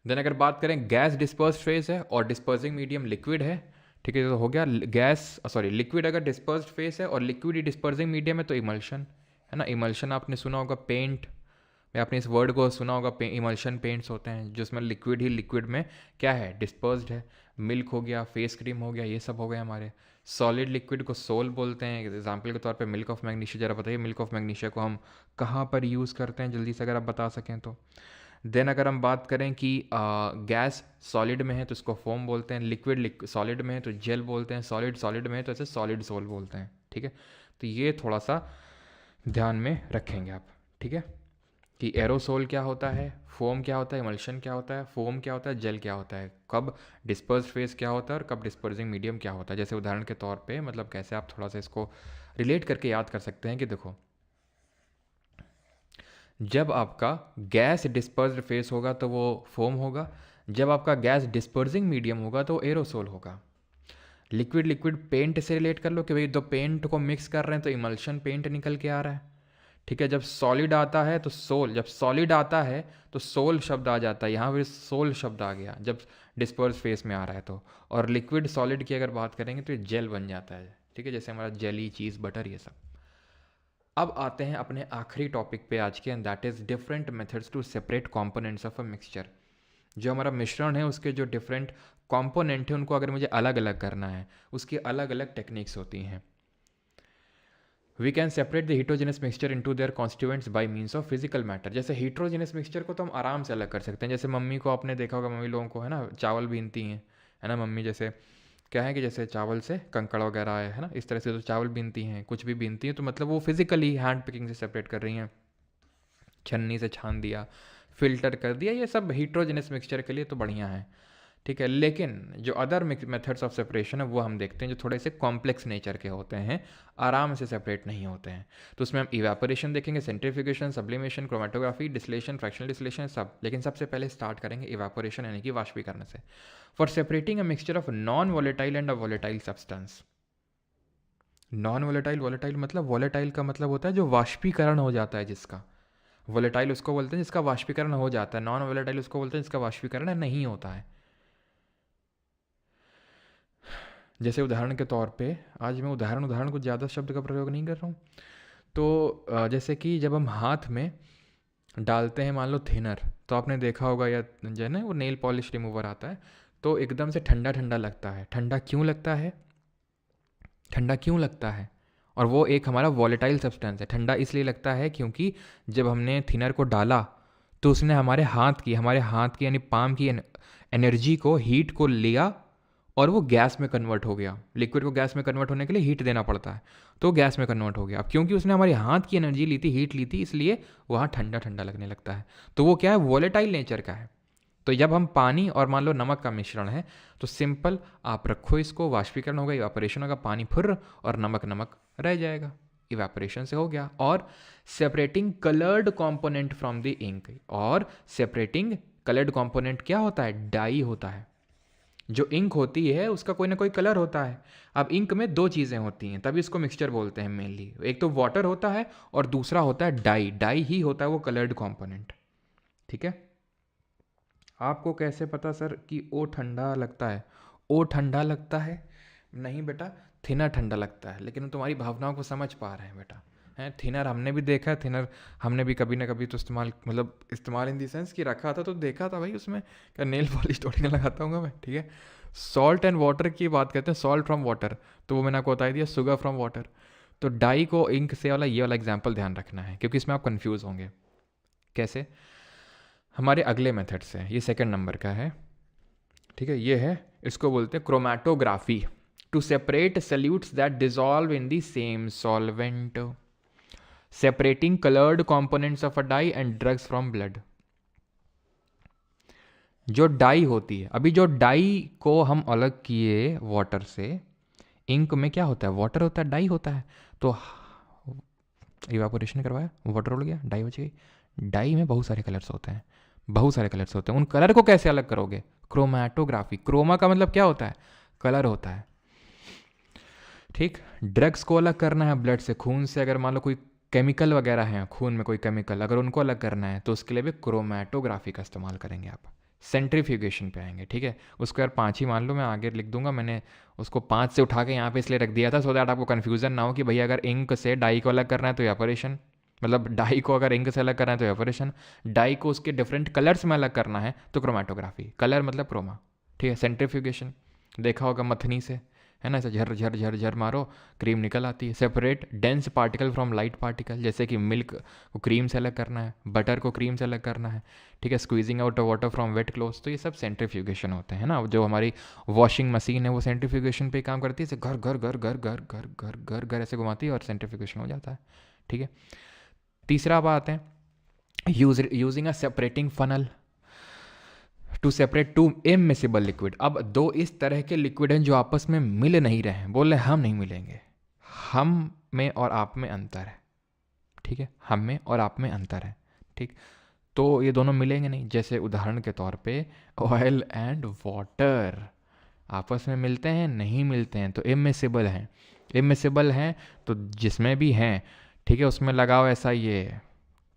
Speaker 1: देन अगर बात करें गैस डिस्पर्स्ड फेस है और डिस्पर्सिंग मीडियम लिक्विड है, ठीक है, तो हो गया गैस सॉरी लिक्विड अगर डिस्पर्स्ड फेस है और लिक्विड ही डिस्पर्सिंग मीडियम है, तो इमल्शन है ना। इमल्शन आपने सुना होगा, पेंट में आपने इस वर्ड को सुना होगा, इमल्शन पेंट्स होते हैं जिसमें लिक्विड ही लिक्विड में क्या है, डिस्पर्स्ड है। मिल्क हो गया, फेस क्रीम हो गया, ये सब हो गए हमारे। सॉलिड लिक्विड को सोल बोलते हैं। एग्जाम्पल के तौर पे मिल्क ऑफ मैग्नीशिया, जरा बताइए मिल्क ऑफ मैग्नीशिया को हम कहाँ पर यूज़ करते हैं, जल्दी से अगर आप बता सकें तो। देन अगर हम बात करें कि गैस सॉलिड में है तो इसको फोम बोलते हैं, लिक्विड सॉलिड में है तो जेल बोलते हैं, सॉलिड सॉलिड में है तो ऐसे सॉलिड सोल बोलते हैं। ठीक है, तो ये थोड़ा सा ध्यान में रखेंगे आप। ठीक है, कि एरोसोल क्या होता है, फोम क्या होता है, इमल्शन क्या होता है, फोम क्या होता है, जेल क्या होता है, कब डिस्पर्स फेज क्या होता है और कब डिस्पर्सिंग मीडियम क्या होता है। जैसे उदाहरण के तौर पे मतलब कैसे आप थोड़ा सा इसको रिलेट करके याद कर सकते हैं कि देखो, जब आपका गैस डिस्पर्स्ड फेस होगा तो वो फोम होगा, जब आपका गैस डिस्पर्सिंग मीडियम होगा तो एरोसोल होगा। लिक्विड लिक्विड पेंट से रिलेट कर लो कि भाई दो पेंट को मिक्स कर रहे हैं तो इमल्शन पेंट निकल के आ रहा है। ठीक है, जब सॉलिड आता है तो सोल, जब सॉलिड आता है तो सोल शब्द आ जाता है, यहाँ पर सोल शब्द आ गया जब डिस्पर्स फेस में आ रहा है तो। और लिक्विड सॉलिड की अगर बात करेंगे तो ये जेल बन जाता है। ठीक है, जैसे हमारा जेली, चीज़, बटर, ये सब। अब आते हैं अपने आखिरी टॉपिक पे आज के, and that is different methods to separate components of a mixture. जो हमारा मिश्रण है उसके जो डिफरेंट कंपोनेंट हैं उनको अगर मुझे अलग अलग करना है, उसकी अलग अलग टेक्निक्स होती हैं। We can separate the heterogeneous mixture into their constituents by means of physical matter. जैसे हीट्रोजेनस मिक्सचर को तो हम आराम से अलग कर सकते हैं। जैसे मम्मी को आपने देखा होगा, मम्मी लोगों को है ना चावल बीनती हैं, है ना मम्मी, जैसे क्या है कि जैसे चावल से कंकड़ वगैरह है ना, इस तरह से तो चावल बीनती हैं, कुछ भी बीनती हैं, तो मतलब वो फिजिकली हैंड पिकिंग से सेपरेट कर रही हैं। छन्नी से छान दिया, फिल्टर कर दिया, ये सब हीट्रोजेनस मिक्सचर के लिए तो बढ़िया है। ठीक है, लेकिन जो अदर मेथड्स ऑफ सेपरेशन है वो हम देखते हैं जो थोड़े से कॉम्प्लेक्स नेचर के होते हैं, आराम से सेपरेट नहीं होते हैं। तो उसमें हम इवेपोरेशन देखेंगे, centrifugation, sublimation, chromatography, distillation, fractional distillation, सब। लेकिन सबसे पहले स्टार्ट करेंगे इवेपोरेशन यानी कि वाष्पीकरण से। For separating a mixture of non volatile and a volatile substance. Non volatile, volatile मतलब वोलेटाइल का मतलब होता है जो वाष्पीकरण हो जाता है जिसका। वोलेटाइल उसको बोलते हैं जिसका वाष्पीकरण हो जाता है, नॉन वोलेटाइल उसको बोलते हैं जिसका वाष्पीकरण नहीं होता है। जैसे उदाहरण के तौर पे, आज मैं उदाहरण कुछ ज़्यादा शब्द का प्रयोग नहीं कर रहा हूँ, तो जैसे कि जब हम हाथ में डालते हैं मान लो थिनर, तो आपने देखा होगा या जो है ना वो नेल पॉलिश रिमूवर आता है, तो एकदम से ठंडा ठंडा लगता है। ठंडा क्यों लगता है? ठंडा क्यों लगता है? और वो एक हमारा वॉलेटाइल सब्सटेंस है। ठंडा इसलिए लगता है क्योंकि जब हमने थिनर को डाला तो उसने हमारे हाथ की यानी पाम की एनर्जी को, हीट को लिया और वो गैस में कन्वर्ट हो गया। लिक्विड को गैस में कन्वर्ट होने के लिए हीट देना पड़ता है, तो गैस में कन्वर्ट हो गया। अब क्योंकि उसने हमारे हाथ की एनर्जी ली थी, हीट ली थी, इसलिए वहाँ ठंडा ठंडा लगने लगता है। तो वो क्या है, वॉलेटाइल नेचर का है। तो जब हम पानी और मान लो नमक का मिश्रण है, तो सिंपल आप रखो इसको, वाष्पीकरण होगा, इवापोरेशन होगा, पानी फुर्र और नमक नमक रह जाएगा, इवापोरेशन से हो गया। और separating coloured component from the ink, और सेपरेटिंग कलर्ड कंपोनेंट क्या होता है, डाई होता है। जो इंक होती है उसका कोई ना कोई कलर होता है। अब इंक में दो चीज़ें होती हैं, तभी इसको मिक्सचर बोलते हैं मेनली। एक तो वाटर होता है और दूसरा होता है डाई। डाई ही होता है वो कलर्ड कंपोनेंट। ठीक है। आपको कैसे पता सर कि ओ ठंडा लगता है? ओ ठंडा लगता है नहीं बेटा, थिनर ठंडा लगता है। लेकिन हम तुम्हारी भावनाओं को समझ पा रहे हैं बेटा। हैं, थिनर हमने भी देखा है। थिनर हमने भी कभी ना कभी तो इस्तेमाल, मतलब इस्तेमाल इन दी सेंस कि रखा था तो देखा था भाई उसमें। क्या नेल पॉलिश थोड़ी ना लगाता हूँ मैं, ठीक है। सॉल्ट एंड वाटर की बात करते हैं, सॉल्ट फ्रॉम वाटर, तो वो मैंने आपको बता ही दिया, शुगर फ्रॉम वाटर। तो डाई को इंक से वाला ये वाला एग्जाम्पल ध्यान रखना है, क्योंकि इसमें आप कन्फ्यूज़ होंगे। कैसे? हमारे अगले मेथड से, ये सेकंड नंबर का है, ठीक है। ये है, इसको बोलते हैं chromatography, to separate solutes that dissolve in the same solvent, separating coloured components of a dye and drugs from blood. जो डाई होती है, अभी जो डाई को हम अलग किए वाटर से, इंक में क्या होता है? वाटर होता है, डाई होता है। तो इवापोरेशन करवाया, वाटर उड़ गया, डाई बच गई। डाई में बहुत सारे कलर्स होते हैं, बहुत सारे कलर्स होते हैं। उन कलर को कैसे अलग करोगे? क्रोमैटोग्राफी। क्रोमा का मतलब क्या होता है? कलर होता है, ठीक। ड्रग्स को अलग करना है ब्लड से, खून से। अगर मान लो कोई केमिकल वगैरह हैं खून में, कोई केमिकल, अगर उनको अलग करना है तो उसके लिए भी क्रोमैटोग्राफी का इस्तेमाल करेंगे आप। सेंट्रीफ्यूगेशन पे आएंगे, ठीक है। उसको यार 5 ही मान लो, मैं आगे लिख दूंगा। मैंने उसको 5 से उठा के यहाँ पे इसलिए रख दिया था, सो दैट आपको कन्फ्यूजन ना हो कि भैया अगर इंक से डाई को अलग करना है तो एवापोरेशन, मतलब डाई को अगर इंक से अलग करना है तो एवापोरेशन, डाई को उसके डिफरेंट कलर्स में अलग करना है तो क्रोमैटोग्राफी। कलर मतलब क्रोमा, ठीक है। सेंट्रीफ्यूगेशन देखा होगा मथनी से, है ना, ऐसे झर झर झर झर मारो, क्रीम निकल आती है। Separate dense particle from light particle, जैसे कि मिल्क को क्रीम से अलग करना है, बटर को क्रीम से अलग करना है, ठीक है। Squeezing out water from wet clothes, तो ये सब सेंट्रीफ्यूगेशन होते हैं ना। जो हमारी वॉशिंग मशीन है वो सेंट्रीफ्यूगेशन पे काम करती है, घर घर घर घर घर घर घर घर घर ऐसे घुमाती है और सेंट्रीफ्यूगेशन हो जाता है, ठीक है। तीसरा बात है using a separating funnel to separate two immiscible liquid. अब दो इस तरह के लिक्विड हैं जो आपस में मिल नहीं रहे हैं, बोल रहे हम नहीं मिलेंगे। हम में और आप में अंतर है, ठीक है। हम में और आप में अंतर है, ठीक। तो ये दोनों मिलेंगे नहीं। जैसे उदाहरण के तौर पे ऑयल एंड वाटर आपस में मिलते हैं? नहीं मिलते हैं, तो इमिसिबल हैं। इमिसिबल हैं तो जिसमें भी हैं, ठीक है, उसमें लगाओ ऐसा ये,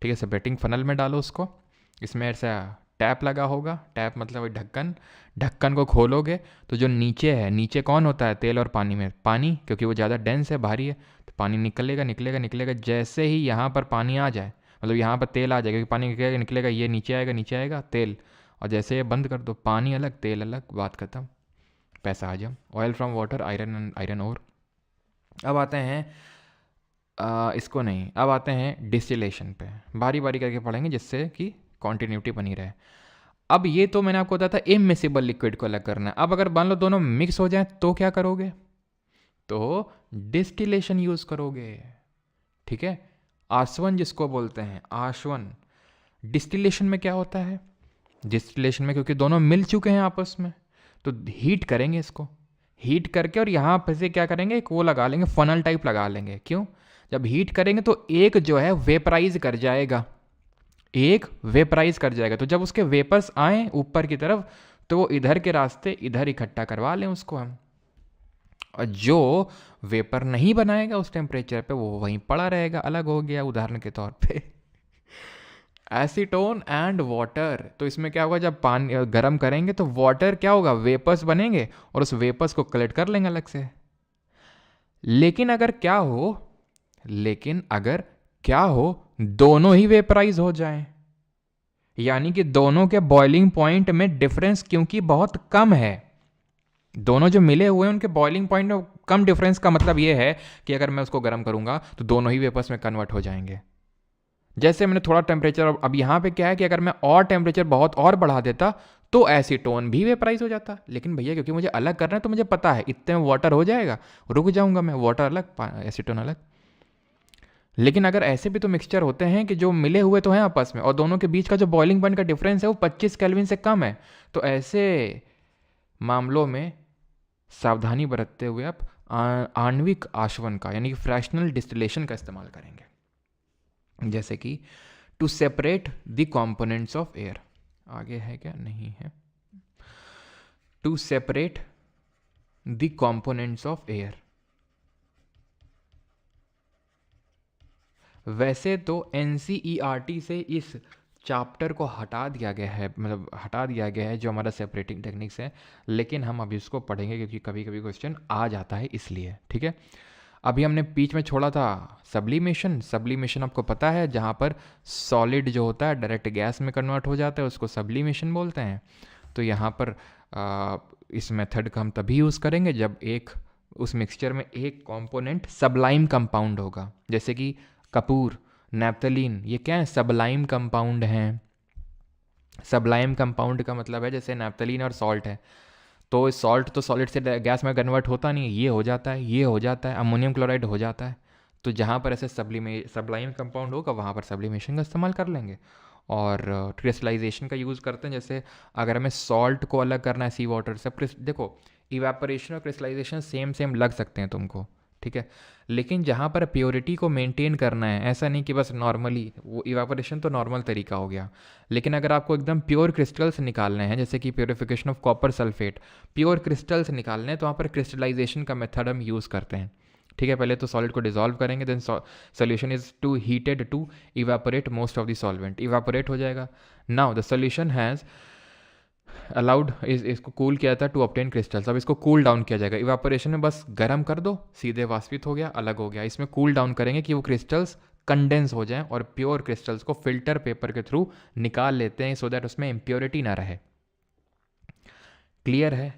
Speaker 1: ठीक है, सेपरेटिंग फनल में डालो उसको। इसमें ऐसा टैप लगा होगा, टैप मतलब वही ढक्कन। ढक्कन को खोलोगे तो जो नीचे है, नीचे कौन होता है? तेल और पानी में पानी, क्योंकि वो ज़्यादा डेंस है, भारी है, तो पानी निकलेगा निकलेगा निकलेगा। जैसे ही यहाँ पर पानी आ जाए, मतलब यहाँ पर तेल आ जाएगा, क्योंकि पानी निकलेगा निकलेगा, ये नीचे आएगा तेल, और जैसे ये बंद कर दो, पानी अलग तेल अलग, बात खत्म, पैसा आ जाओ। Oil from water, iron ore. अब आते हैं इसको नहीं, अब आते हैं डिस्टिलेशन पे, बारी बारी करके पढ़ेंगे जिससे कि कॉन्टीन्यूटी बनी रहे। अब ये तो मैंने आपको बताया था इमिसिबल लिक्विड को अलग करना है। अब अगर मान लो दोनों मिक्स हो जाए तो क्या करोगे? तो डिस्टिलेशन यूज करोगे, ठीक है। आसवन जिसको बोलते हैं, आसवन। डिस्टिलेशन में क्या होता है? डिस्टिलेशन में क्योंकि दोनों मिल चुके हैं आपस में, तो हीट करेंगे इसको, हीट करके और यहाँ पे से क्या करेंगे, एक वो लगा लेंगे, फनल टाइप लगा लेंगे। क्यों? जब हीट करेंगे तो एक जो है वेपराइज कर जाएगा, एक वेपराइज कर जाएगा। तो जब उसके वेपर्स आए ऊपर की तरफ, तो वो इधर के रास्ते इधर इकट्ठा करवा लें उसको हम, और जो वेपर नहीं बनाएगा उस टेम्परेचर पे वो वहीं पड़ा रहेगा, अलग हो गया। उदाहरण के तौर पे एसीटोन एंड वाटर। तो इसमें क्या होगा, जब पानी गर्म करेंगे तो वाटर क्या होगा, वेपर्स बनेंगे, और उस वेपर्स को कलेक्ट कर लेंगे अलग से। लेकिन अगर क्या हो, दोनों ही वेपराइज हो जाएं, यानी कि दोनों के बॉइलिंग पॉइंट में डिफरेंस क्योंकि बहुत कम है, दोनों जो मिले हुए हैं उनके बॉइलिंग पॉइंट में कम डिफरेंस का मतलब ये है कि अगर मैं उसको गर्म करूंगा तो दोनों ही वेपर्स में कन्वर्ट हो जाएंगे। जैसे मैंने थोड़ा टेम्परेचर, अब यहाँ पे क्या है कि अगर मैं और टेम्परेचर बहुत और बढ़ा देता तो एसीटोन भी वेपराइज हो जाता। लेकिन भैया क्योंकि मुझे अलग करना है तो मुझे पता है इतने में वाटर हो जाएगा, रुक जाऊंगा मैं, वाटर अलग एसीटोन अलग। लेकिन अगर ऐसे भी तो मिक्सचर होते हैं कि जो मिले हुए तो हैं आपस में और दोनों के बीच का जो बॉइलिंग पॉइंट का डिफरेंस है वो 25 केल्विन से कम है, तो ऐसे मामलों में सावधानी बरतते हुए आप आणविक आशवन का, यानी कि फ्रैक्शनल डिस्टिलेशन का इस्तेमाल करेंगे। जैसे कि to separate the components of air. आगे है क्या? नहीं है। To separate the components of air. वैसे तो एनसीईआरटी से इस चैप्टर को हटा दिया गया है, मतलब हटा दिया गया है जो हमारा सेपरेटिंग टेक्निक्स है, लेकिन हम अभी उसको पढ़ेंगे क्योंकि कभी कभी क्वेश्चन आ जाता है इसलिए, ठीक है। अभी हमने बीच में छोड़ा था सब्लिमेशन। सब्लिमेशन आपको पता है, जहाँ पर सॉलिड जो होता है डायरेक्ट गैस में कन्वर्ट हो जाता है, उसको सब्लिमेशन बोलते हैं। तो यहाँ पर इस मेथड का हम तभी यूज़ करेंगे जब उस मिक्सचर में एक कंपोनेंट सबलाइम कंपाउंड होगा, जैसे कि कपूर, नैप्थलीन, ये क्या है, सबलाइम कंपाउंड हैं। सबलाइम कंपाउंड का मतलब है जैसे नैप्थलीन और सॉल्ट है, तो सॉल्ट तो सॉलिड से गैस में कन्वर्ट होता नहीं है, ये हो जाता है, ये हो जाता है, अमोनियम क्लोराइड हो जाता है। तो जहाँ पर ऐसे सबलाइम कंपाउंड होगा वहाँ पर सब्लिमेशन का इस्तेमाल कर लेंगे। और क्रिस्टलाइजेशन का यूज़ करते हैं, जैसे अगर हमें सॉल्ट को अलग करना है सी वाटर से, देखो इवेपोरेशन और क्रिस्टलाइजेशन सेम सेम लग सकते हैं तुमको, ठीक है, लेकिन जहाँ पर प्योरिटी को मेंटेन करना है, ऐसा नहीं कि बस नॉर्मली, वो इवेपोरेशन तो नॉर्मल तरीका हो गया, लेकिन अगर आपको एकदम प्योर क्रिस्टल्स निकालने हैं, जैसे कि purification of copper sulphate, pure crystals निकालने हैं, तो वहाँ पर क्रिस्टलाइजेशन का मेथड हम यूज़ करते हैं, ठीक है। पहले तो सॉलिड को डिजॉल्व करेंगे, then solution is to heated to evaporate most of the solvent, evaporate हो जाएगा। Now the solution has allowed इसको कूल किया था टू ऑब्टेन क्रिस्टल्स, अब इसको कूल डाउन किया जाएगा। इवेपोरेशन में बस गर्म कर दो, सीधे वाष्पित हो गया, अलग हो गया। इसमें कूल डाउन करेंगे कि वो क्रिस्टल्स कंडेंस हो जाएं और प्योर क्रिस्टल्स को फिल्टर पेपर के थ्रू निकाल लेते हैं, सो दैट उसमें इम्प्योरिटी ना रहे। क्लियर है?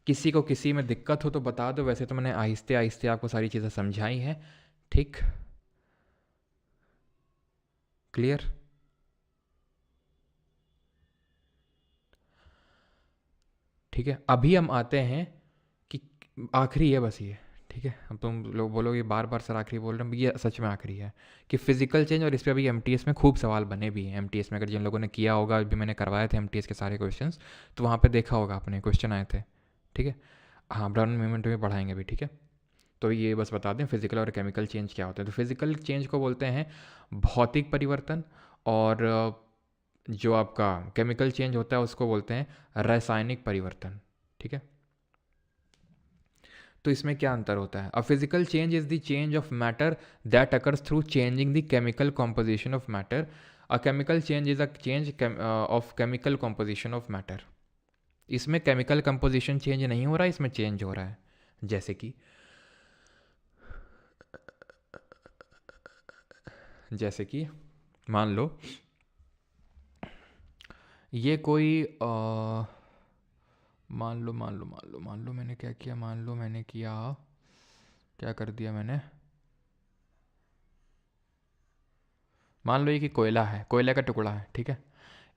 Speaker 1: किसी को किसी में दिक्कत हो तो बता दो, वैसे तो मैंने आहिस्ते आहिस्ते आपको सारी चीज़ें समझाई हैं, ठीक? क्लियर? ठीक है, अभी हम आते हैं कि आखिरी है बस ये, ठीक है। अब तुम लोग बोलोगे बार बार सर आखिरी बोल रहे हैं, ये सच में आखिरी है कि फिजिकल चेंज, और इस पर अभी एमटीएस में खूब सवाल बने भी हैं। एमटीएस में अगर जिन लोगों ने किया होगा, अभी मैंने करवाए थे एमटीएस के सारे क्वेश्चंस, तो वहाँ पे देखा होगा आपने, क्वेश्चन आए थे, ठीक है। हाँ, ब्राउन मूवमेंट में पढ़ाएंगे भी, ठीक है। तो ये बस बता दें फिजिकल और केमिकल चेंज क्या होते हैं। तो फिजिकल चेंज को बोलते हैं भौतिक परिवर्तन, और जो आपका केमिकल चेंज होता है उसको बोलते हैं रासायनिक परिवर्तन, ठीक है। तो इसमें क्या अंतर होता है? A physical change is the change of matter that occurs through changing the chemical composition of matter. A chemical change is a change of chemical composition of matter. इसमें केमिकल कंपोजिशन चेंज नहीं हो रहा है, इसमें change हो रहा है। जैसे कि मान लो ये कोई मान लो मैंने क्या किया, क्या कर दिया मैंने, मान लो ये कि कोयला है, कोयले का टुकड़ा है, ठीक है।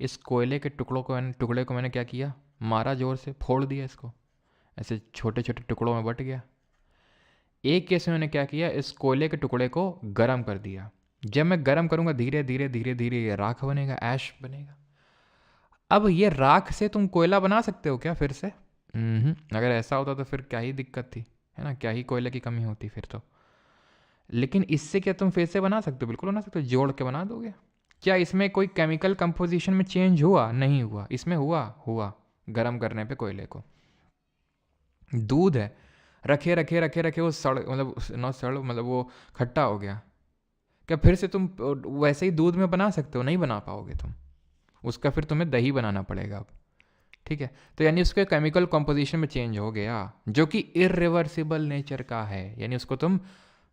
Speaker 1: इस कोयले के टुकड़े को मैंने क्या किया, मारा, जोर से फोड़ दिया, इसको ऐसे छोटे छोटे टुकड़ों में बट गया। एक केस में मैंने क्या किया, इस कोयले के टुकड़े को गर्म कर दिया। जब मैं गर्म करूंगा धीरे धीरे धीरे धीरे ये राख बनेगा, ऐश बनेगा। अब ये राख से तुम कोयला बना सकते हो क्या फिर से? अगर ऐसा होता तो फिर क्या ही दिक्कत थी, है ना, क्या ही कोयले की कमी होती फिर तो। लेकिन इससे क्या तुम फिर से बना सकते हो? बिल्कुल बना सकते हो, जोड़ के बना दोगे। क्या इसमें कोई केमिकल कंपोजिशन में चेंज हुआ? नहीं हुआ। इसमें हुआ गर्म करने पे कोयले को। दूध है, रखे रखे रखे रखे वो मतलब वो खट्टा हो गया। क्या फिर से तुम वैसे ही दूध में बना सकते हो? नहीं बना पाओगे तुम, उसका फिर तुम्हें दही बनाना पड़ेगा अब, ठीक है। तो यानी उसके केमिकल कंपोजिशन में चेंज हो गया, जो कि इरिवर्सिबल नेचर का है, यानी उसको तुम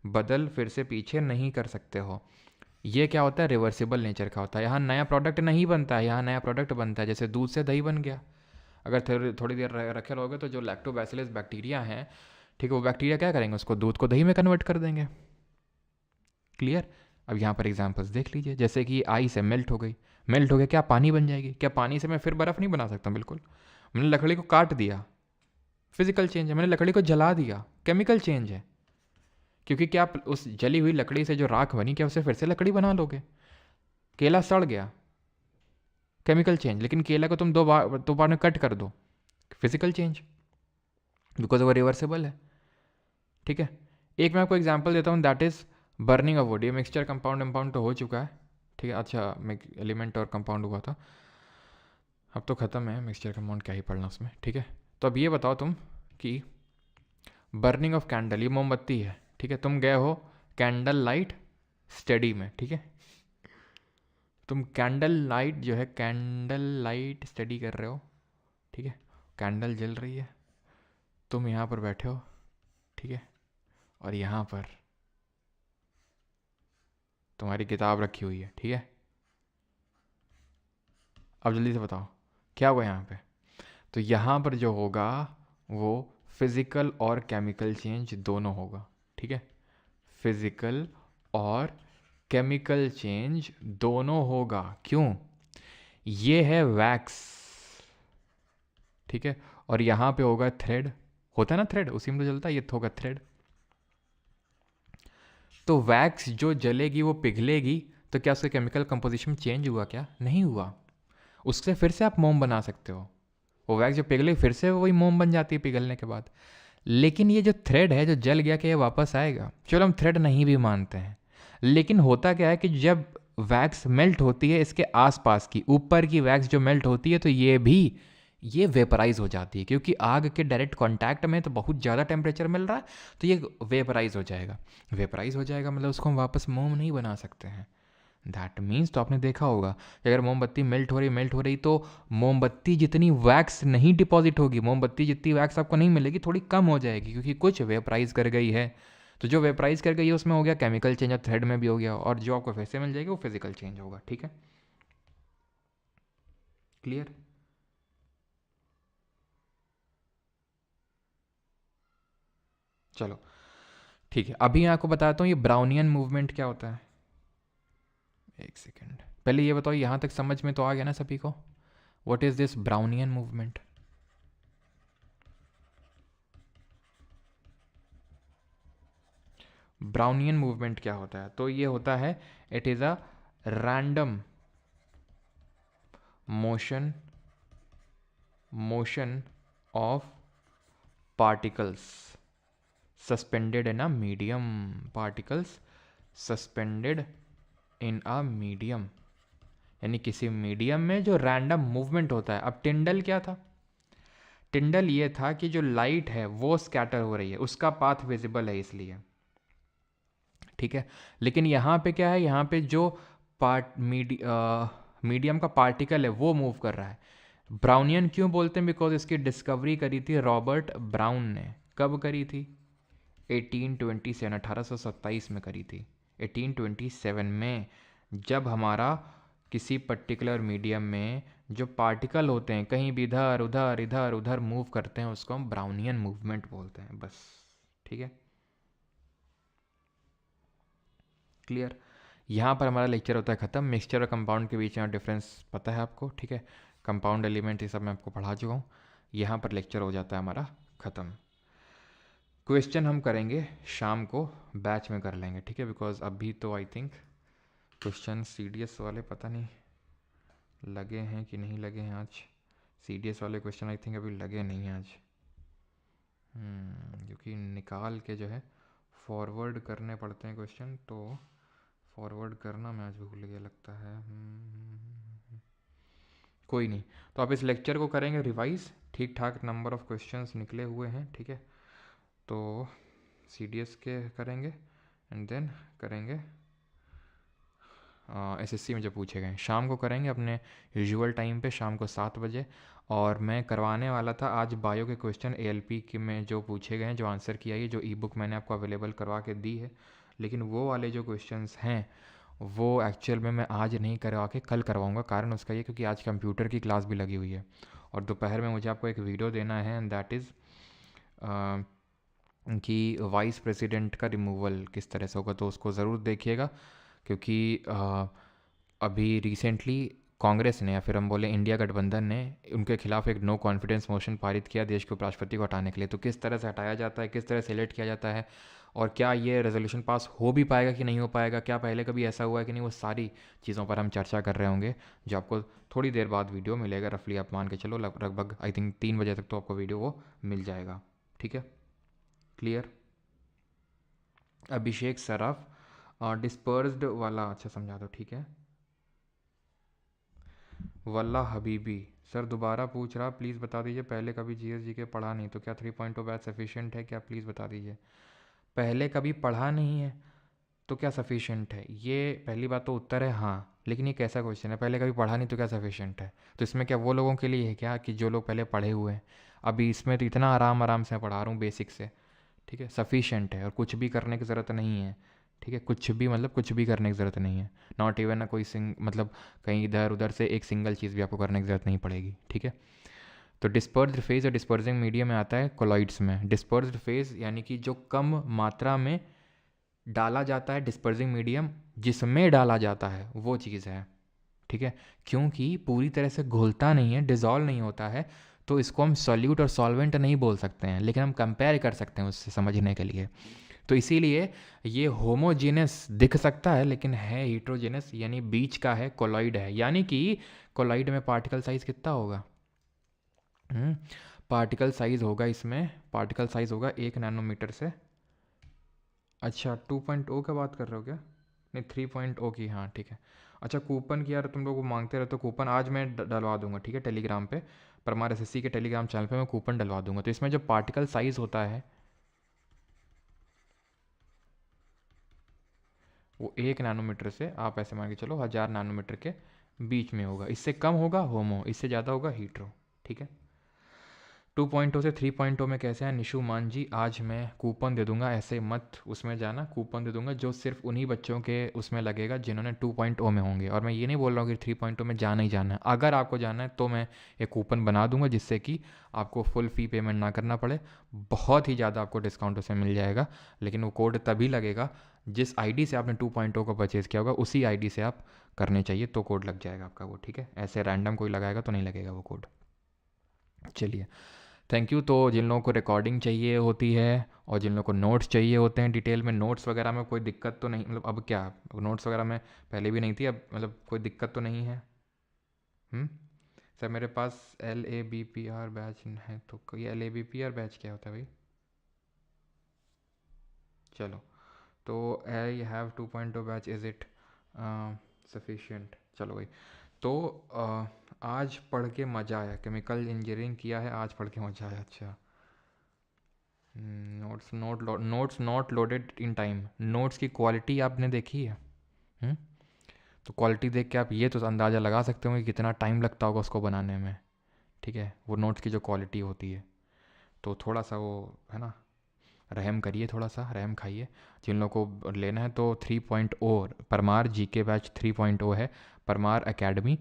Speaker 1: बदल फिर से पीछे नहीं कर सकते हो। ये क्या होता है? रिवर्सिबल नेचर का होता है। यहाँ नया प्रोडक्ट नहीं बनता है, यहाँ नया प्रोडक्ट बनता है। जैसे दूध से दही बन गया, अगर थोड़ी देर रखे रहोगे तो जो लैक्टोबैसिलस बैक्टीरिया हैं, ठीक है, वो बैक्टीरिया क्या करेंगे, उसको दूध को दही में कन्वर्ट कर देंगे। क्लियर? अब यहाँ पर एग्जाम्पल्स देख लीजिए, जैसे कि आइस है, मेल्ट हो गई, मेल्ट हो गया, क्या पानी बन जाएगी? क्या पानी से मैं फिर बर्फ़ नहीं बना सकता? बिल्कुल। मैंने लकड़ी को काट दिया, फिजिकल चेंज है। मैंने लकड़ी को जला दिया, केमिकल चेंज है। क्योंकि क्या आप उस जली हुई लकड़ी से जो राख बनी, क्या उसे फिर से लकड़ी बना लोगे? केला सड़ गया, केमिकल चेंज। लेकिन केला को तुम दो बार में कट कर दो, फिजिकल चेंज, बिकॉज वो रिवर्सिबल है, ठीक है। एक मैं आपको एग्जाम्पल देता हूँ, that is burning of would. ये मिक्सचर कंपाउंड तो हो चुका है, ठीक है। अच्छा, एलिमेंट और कंपाउंड हुआ था, अब तो ख़त्म है मिक्सचर कंपाउंड, क्या ही पढ़ना उसमें, ठीक है। तो अब ये बताओ तुम कि बर्निंग ऑफ कैंडल, ये मोमबत्ती है, ठीक है, तुम गए हो कैंडल लाइट स्टडी में, ठीक है, तुम कैंडल लाइट जो है कैंडल लाइट स्टडी कर रहे हो, ठीक है, कैंडल जल रही है, तुम यहाँ पर बैठे हो, ठीक है, और यहाँ पर तुम्हारी किताब रखी हुई है, ठीक है। अब जल्दी से बताओ क्या होगा यहाँ पे। तो यहाँ पर जो होगा वो फिजिकल और केमिकल चेंज दोनों होगा, ठीक है, फिजिकल और केमिकल चेंज दोनों होगा। क्यों? ये है वैक्स, ठीक है, और यहाँ पे होगा थ्रेड, होता है ना थ्रेड, उसी में तो जलता है, ये तो होगा थ्रेड। तो वैक्स जो जलेगी वो पिघलेगी, तो क्या उसका केमिकल कंपोजिशन चेंज हुआ? क्या नहीं हुआ। उससे फिर से आप मोम बना सकते हो, वो वैक्स जो पिघले फिर से वही मोम बन जाती है पिघलने के बाद। लेकिन ये जो थ्रेड है जो जल गया, क्या ये वापस आएगा? चलो हम थ्रेड नहीं भी मानते हैं, लेकिन होता क्या है कि जब वैक्स मेल्ट होती है, इसके आसपास की ऊपर की वैक्स जो मेल्ट होती है, तो ये वेपराइज हो जाती है, क्योंकि आग के डायरेक्ट कांटेक्ट में तो बहुत ज़्यादा टेम्परेचर मिल रहा है, तो ये वेपराइज हो जाएगा। वेपराइज हो जाएगा मतलब उसको हम वापस मोम नहीं बना सकते हैं। दैट मीन्स, तो आपने देखा होगा कि अगर मोमबत्ती मेल्ट हो रही तो मोमबत्ती जितनी वैक्स नहीं डिपॉजिट होगी, मोमबत्ती जितनी वैक्स आपको नहीं मिलेगी, थोड़ी कम हो जाएगी, क्योंकि कुछ वेपराइज कर गई है। तो जो वेपराइज कर गई है उसमें हो गया केमिकल चेंज, और थ्रेड में भी हो गया, और जो आपको फिर से मिल जाएगी वो फिजिकल चेंज होगा। ठीक है, क्लियर? चलो ठीक है, अभी आपको बताता हूँ ये ब्राउनियन मूवमेंट क्या होता है। एक सेकेंड, पहले ये बताओ, यहाँ तक समझ में तो आ गया ना सभी को? What is this Brownian movement? Brownian movement क्या होता है? तो ये होता है, it is a random motion of particles suspended in a medium, particles suspended in a medium, यानी किसी मीडियम में जो रैंडम मूवमेंट होता है। अब टिंडल क्या था? टिंडल ये था कि जो लाइट है वो स्कैटर हो रही है, उसका पाथ विजिबल है इसलिए, ठीक है। लेकिन यहाँ पे क्या है, यहाँ पे जो मीडियम का पार्टिकल है वो मूव कर रहा है। ब्राउनियन क्यों बोलते हैं? बिकॉज इसकी डिस्कवरी करी थी रॉबर्ट ब्राउन ने। कब करी थी? 1827, 1827 में करी थी, 1827 में, जब हमारा किसी पर्टिकुलर मीडियम में जो पार्टिकल होते हैं कहीं भी इधर उधर इधर उधर मूव करते हैं, उसको हम ब्राउनियन मूवमेंट बोलते हैं, बस। ठीक है, क्लियर? यहाँ पर हमारा लेक्चर होता है ख़त्म। मिक्सचर और कंपाउंड के बीच में डिफरेंस पता है आपको, ठीक है, कंपाउंड एलिमेंट ये सब मैं आपको पढ़ा चुका हूँ। यहाँ पर लेक्चर हो जाता है हमारा ख़त्म। क्वेश्चन हम करेंगे शाम को, बैच में कर लेंगे, ठीक है, बिकॉज अभी तो आई थिंक क्वेश्चन CDS वाले पता नहीं लगे हैं कि नहीं लगे हैं आज। CDS वाले क्वेश्चन आई थिंक अभी लगे नहीं हैं आज, क्योंकि निकाल के जो है फॉरवर्ड करने पड़ते हैं क्वेश्चन, तो फॉरवर्ड करना मैं आज भूल गया लगता है। कोई नहीं, तो आप इस लेक्चर को करेंगे रिवाइज, ठीक ठाक नंबर ऑफ क्वेश्चंस निकले हुए हैं, ठीक है, तो CDS के करेंगे एंड देन करेंगे SSC में जो पूछे गए शाम को करेंगे अपने यूजुअल टाइम पे, शाम को 7 बजे। और मैं करवाने वाला था आज बायो के क्वेश्चन ALP के में जो पूछे गए हैं, जो आंसर किया है, जो ई-बुक मैंने आपको अवेलेबल करवा के दी है, लेकिन वो वाले जो क्वेश्चंस हैं वो एक्चुअल में मैं आज नहीं करवा के कल करवाऊँगा। कारण उसका ये, क्योंकि आज कंप्यूटर की क्लास भी लगी हुई है, और दोपहर में मुझे आपको एक वीडियो देना है, एंड दैट इज़ कि वाइस प्रेसिडेंट का रिमूवल किस तरह से होगा, तो उसको ज़रूर देखिएगा। क्योंकि अभी रिसेंटली कांग्रेस ने, या फिर हम बोले इंडिया गठबंधन ने, उनके खिलाफ एक नो कॉन्फिडेंस मोशन पारित किया देश के उपराष्ट्रपति को हटाने के लिए। तो किस तरह से हटाया जाता है, किस तरह से इलेक्ट किया जाता है, और क्या ये रेजोल्यूशन पास हो भी पाएगा कि नहीं हो पाएगा, क्या पहले कभी ऐसा हुआ है कि नहीं, वो सारी चीज़ों पर हम चर्चा कर रहे होंगे, जो आपको थोड़ी देर बाद वीडियो मिलेगा। रफली आप मान के चलो लगभग आई थिंक 3 बजे तक तो आपको वीडियो वो मिल जाएगा, ठीक है, क्लियर? अभिषेक सराफ डिस्पर्स्ड वाला अच्छा समझा दो, ठीक है। वल्ला हबीबी सर दोबारा पूछ रहा, प्लीज़ बता दीजिए, पहले कभी जीएस जी के पढ़ा नहीं तो क्या 3.0 बैच सफिशिएंट है क्या, प्लीज़ बता दीजिए। पहले कभी पढ़ा नहीं है तो क्या सफिशिएंट है, ये पहली बात तो उत्तर है हाँ। लेकिन ये कैसा क्वेश्चन है, पहले कभी पढ़ा नहीं तो क्या सफिशिएंट है? तो इसमें क्या वो लोगों के लिए है क्या कि जो लोग पहले पढ़े हुए हैं? अभी इसमें तो इतना आराम आराम से पढ़ा रहा हूँ बेसिक से, ठीक है, सफिशिएंट है और कुछ भी करने की ज़रूरत नहीं है। ठीक है, कुछ भी मतलब कुछ भी करने की ज़रूरत नहीं है। नॉट इवन ना कोई मतलब कहीं इधर उधर से एक सिंगल चीज़ भी आपको करने की ज़रूरत नहीं पड़ेगी। ठीक है, तो डिस्पर्स्ड फेज और डिस्पर्सिंग मीडियम में आता है कोलॉइड्स में। डिस्पर्स्ड फेज यानी कि जो कम मात्रा में डाला जाता है, डिस्पर्सिंग मीडियम जिसमें डाला जाता है वो चीज़ है। ठीक है, क्योंकि पूरी तरह से घुलता नहीं है, डिज़ोल्व नहीं होता है, तो इसको हम सॉल्यूट और सॉल्वेंट नहीं बोल सकते हैं, लेकिन हम कंपेयर कर सकते हैं उससे समझने के लिए। तो इसीलिए ये होमोजेनस दिख सकता है लेकिन है हीट्रोजेनस, यानी बीच का है, कोलॉइड है। यानी कि कोलॉइड में पार्टिकल साइज कितना होगा? पार्टिकल साइज होगा इसमें, पार्टिकल साइज होगा 1 नैनोमीटर से। अच्छा 2.0 का बात कर रहे हो क्या? नहीं 3.0 की, हाँ ठीक है। अच्छा कूपन की यार तुम लोग मांगते रहते हो कूपन, आज मैं डलवा दूंगा, ठीक है, टेलीग्राम पे, परमार एसएससी के टेलीग्राम चैनल पे मैं कूपन डलवा दूंगा। तो इसमें जो पार्टिकल साइज होता है वो 1 नैनोमीटर से आप ऐसे मान के चलो 1000 नैनोमीटर के बीच में होगा। इससे कम होगा होमो, इससे ज़्यादा होगा हीट्रो। ठीक है, 2.0 से 3.0 में कैसे हैं निशु मान जी? आज मैं कूपन दे दूंगा, ऐसे मत उसमें जाना, कूपन दे दूंगा जो सिर्फ उन्हीं बच्चों के उसमें लगेगा जिन्होंने 2.0 में होंगे। और मैं ये नहीं बोल रहा हूँ कि 3.0 में जाना ही जाना है, अगर आपको जाना है तो मैं एक कूपन बना दूंगा जिससे कि आपको फुल फ़ी पेमेंट ना करना पड़े, बहुत ही ज़्यादा आपको डिस्काउंट उसमें मिल जाएगा। लेकिन वो कोड तभी लगेगा जिस आईडी से आपने 2.0 को परचेज़ किया होगा, उसी आईडी से आप करने चाहिए तो कोड लग जाएगा आपका वो। ठीक है, ऐसे रैंडम कोई लगाएगा तो नहीं लगेगा वो कोड। चलिए, थैंक यू। तो जिन लोगों को रिकॉर्डिंग चाहिए होती है और जिन लोगों को नोट्स चाहिए होते हैं डिटेल में, नोट्स वगैरह में कोई दिक्कत तो नहीं, मतलब अब क्या, नोट्स वगैरह में पहले भी नहीं थी, अब मतलब कोई दिक्कत तो नहीं है? हम्म, सर मेरे पास LABPR बैच है, तो ये LABPR बैच क्या होता है भाई? चलो, तो I have 2.0 batch, is it sufficient? चलो भाई, तो आज पढ़ के मज़ा आया, केमिकल इंजीनियरिंग किया है, आज पढ़ के मज़ा आया। अच्छा, notes not loaded in time, notes की क्वालिटी आपने देखी है? हम्म, तो क्वालिटी देख के आप ये तो अंदाज़ा लगा सकते हो कि कितना टाइम लगता होगा उसको बनाने में। ठीक है, वो नोट्स की जो क्वालिटी होती है, तो थोड़ा सा वो है ना, रहम करिए, थोड़ा सा रहम खाइए। जिन लोगों को लेना है तो 3.0 परमार जीके बैच 3.0 है, परमार एकेडमी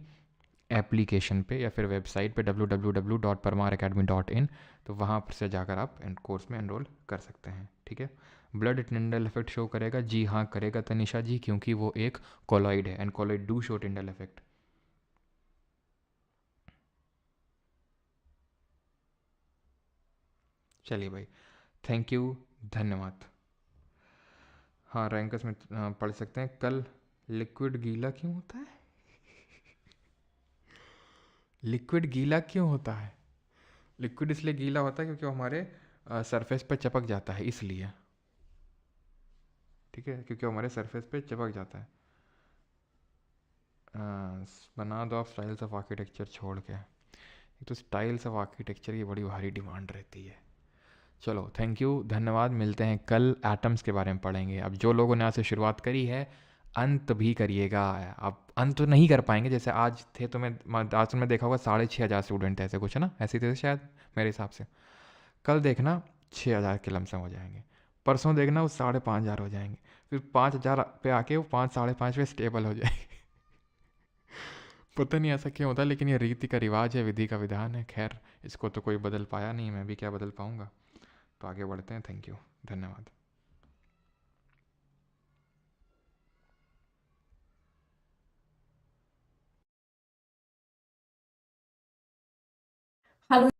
Speaker 1: एप्लीकेशन पे या फिर वेबसाइट पे www.parmaracademy.in, तो वहाँ पर से जाकर आप कोर्स में एनरोल कर सकते हैं। ठीक है, ब्लड टिंडल इफेक्ट शो करेगा? जी हाँ करेगा तनिषा जी, क्योंकि वो एक कोलॉइड है and colloid do show Tyndall effect. चलिए भाई, थैंक यू, धन्यवाद। हाँ रैंकस में पढ़ सकते हैं। कल लिक्विड गीला क्यों होता है? लिक्विड गीला क्यों होता है? लिक्विड इसलिए गीला होता है क्योंकि वो हमारे सरफेस पे चिपक जाता है, इसलिए। ठीक है, क्योंकि वो हमारे सरफेस पे चिपक जाता है। बना दो आप स्टाइल्स ऑफ आर्किटेक्चर छोड़ के, एक तो स्टाइल्स ऑफ आर्किटेक्चर की बड़ी भारी डिमांड रहती है। चलो थैंक यू, धन्यवाद, मिलते हैं कल, एटम्स के बारे में पढ़ेंगे। अब जो लोगों ने यहाँ से शुरुआत करी है अंत भी करिएगा। आप अंत तो नहीं कर पाएंगे, जैसे आज थे तो मैं आज तुमने देखा होगा 6500 स्टूडेंट थे, ऐसे कुछ है ना, ऐसे थे शायद मेरे हिसाब से। कल देखना 6000 के लमसम हो जाएंगे, परसों देखना वो 5500 हो जाएंगे, फिर 5000 पे आके वो 5 5.5 पे स्टेबल हो जाएंगे। पता नहीं ऐसा क्यों होता है, लेकिन ये रीति का रिवाज है, विधि का विधान है। खैर, इसको तो कोई बदल पाया नहीं, मैं भी क्या बदल पाऊंगा। तो आगे बढ़ते हैं, थैंक यू, धन्यवाद।
Speaker 2: हेलो।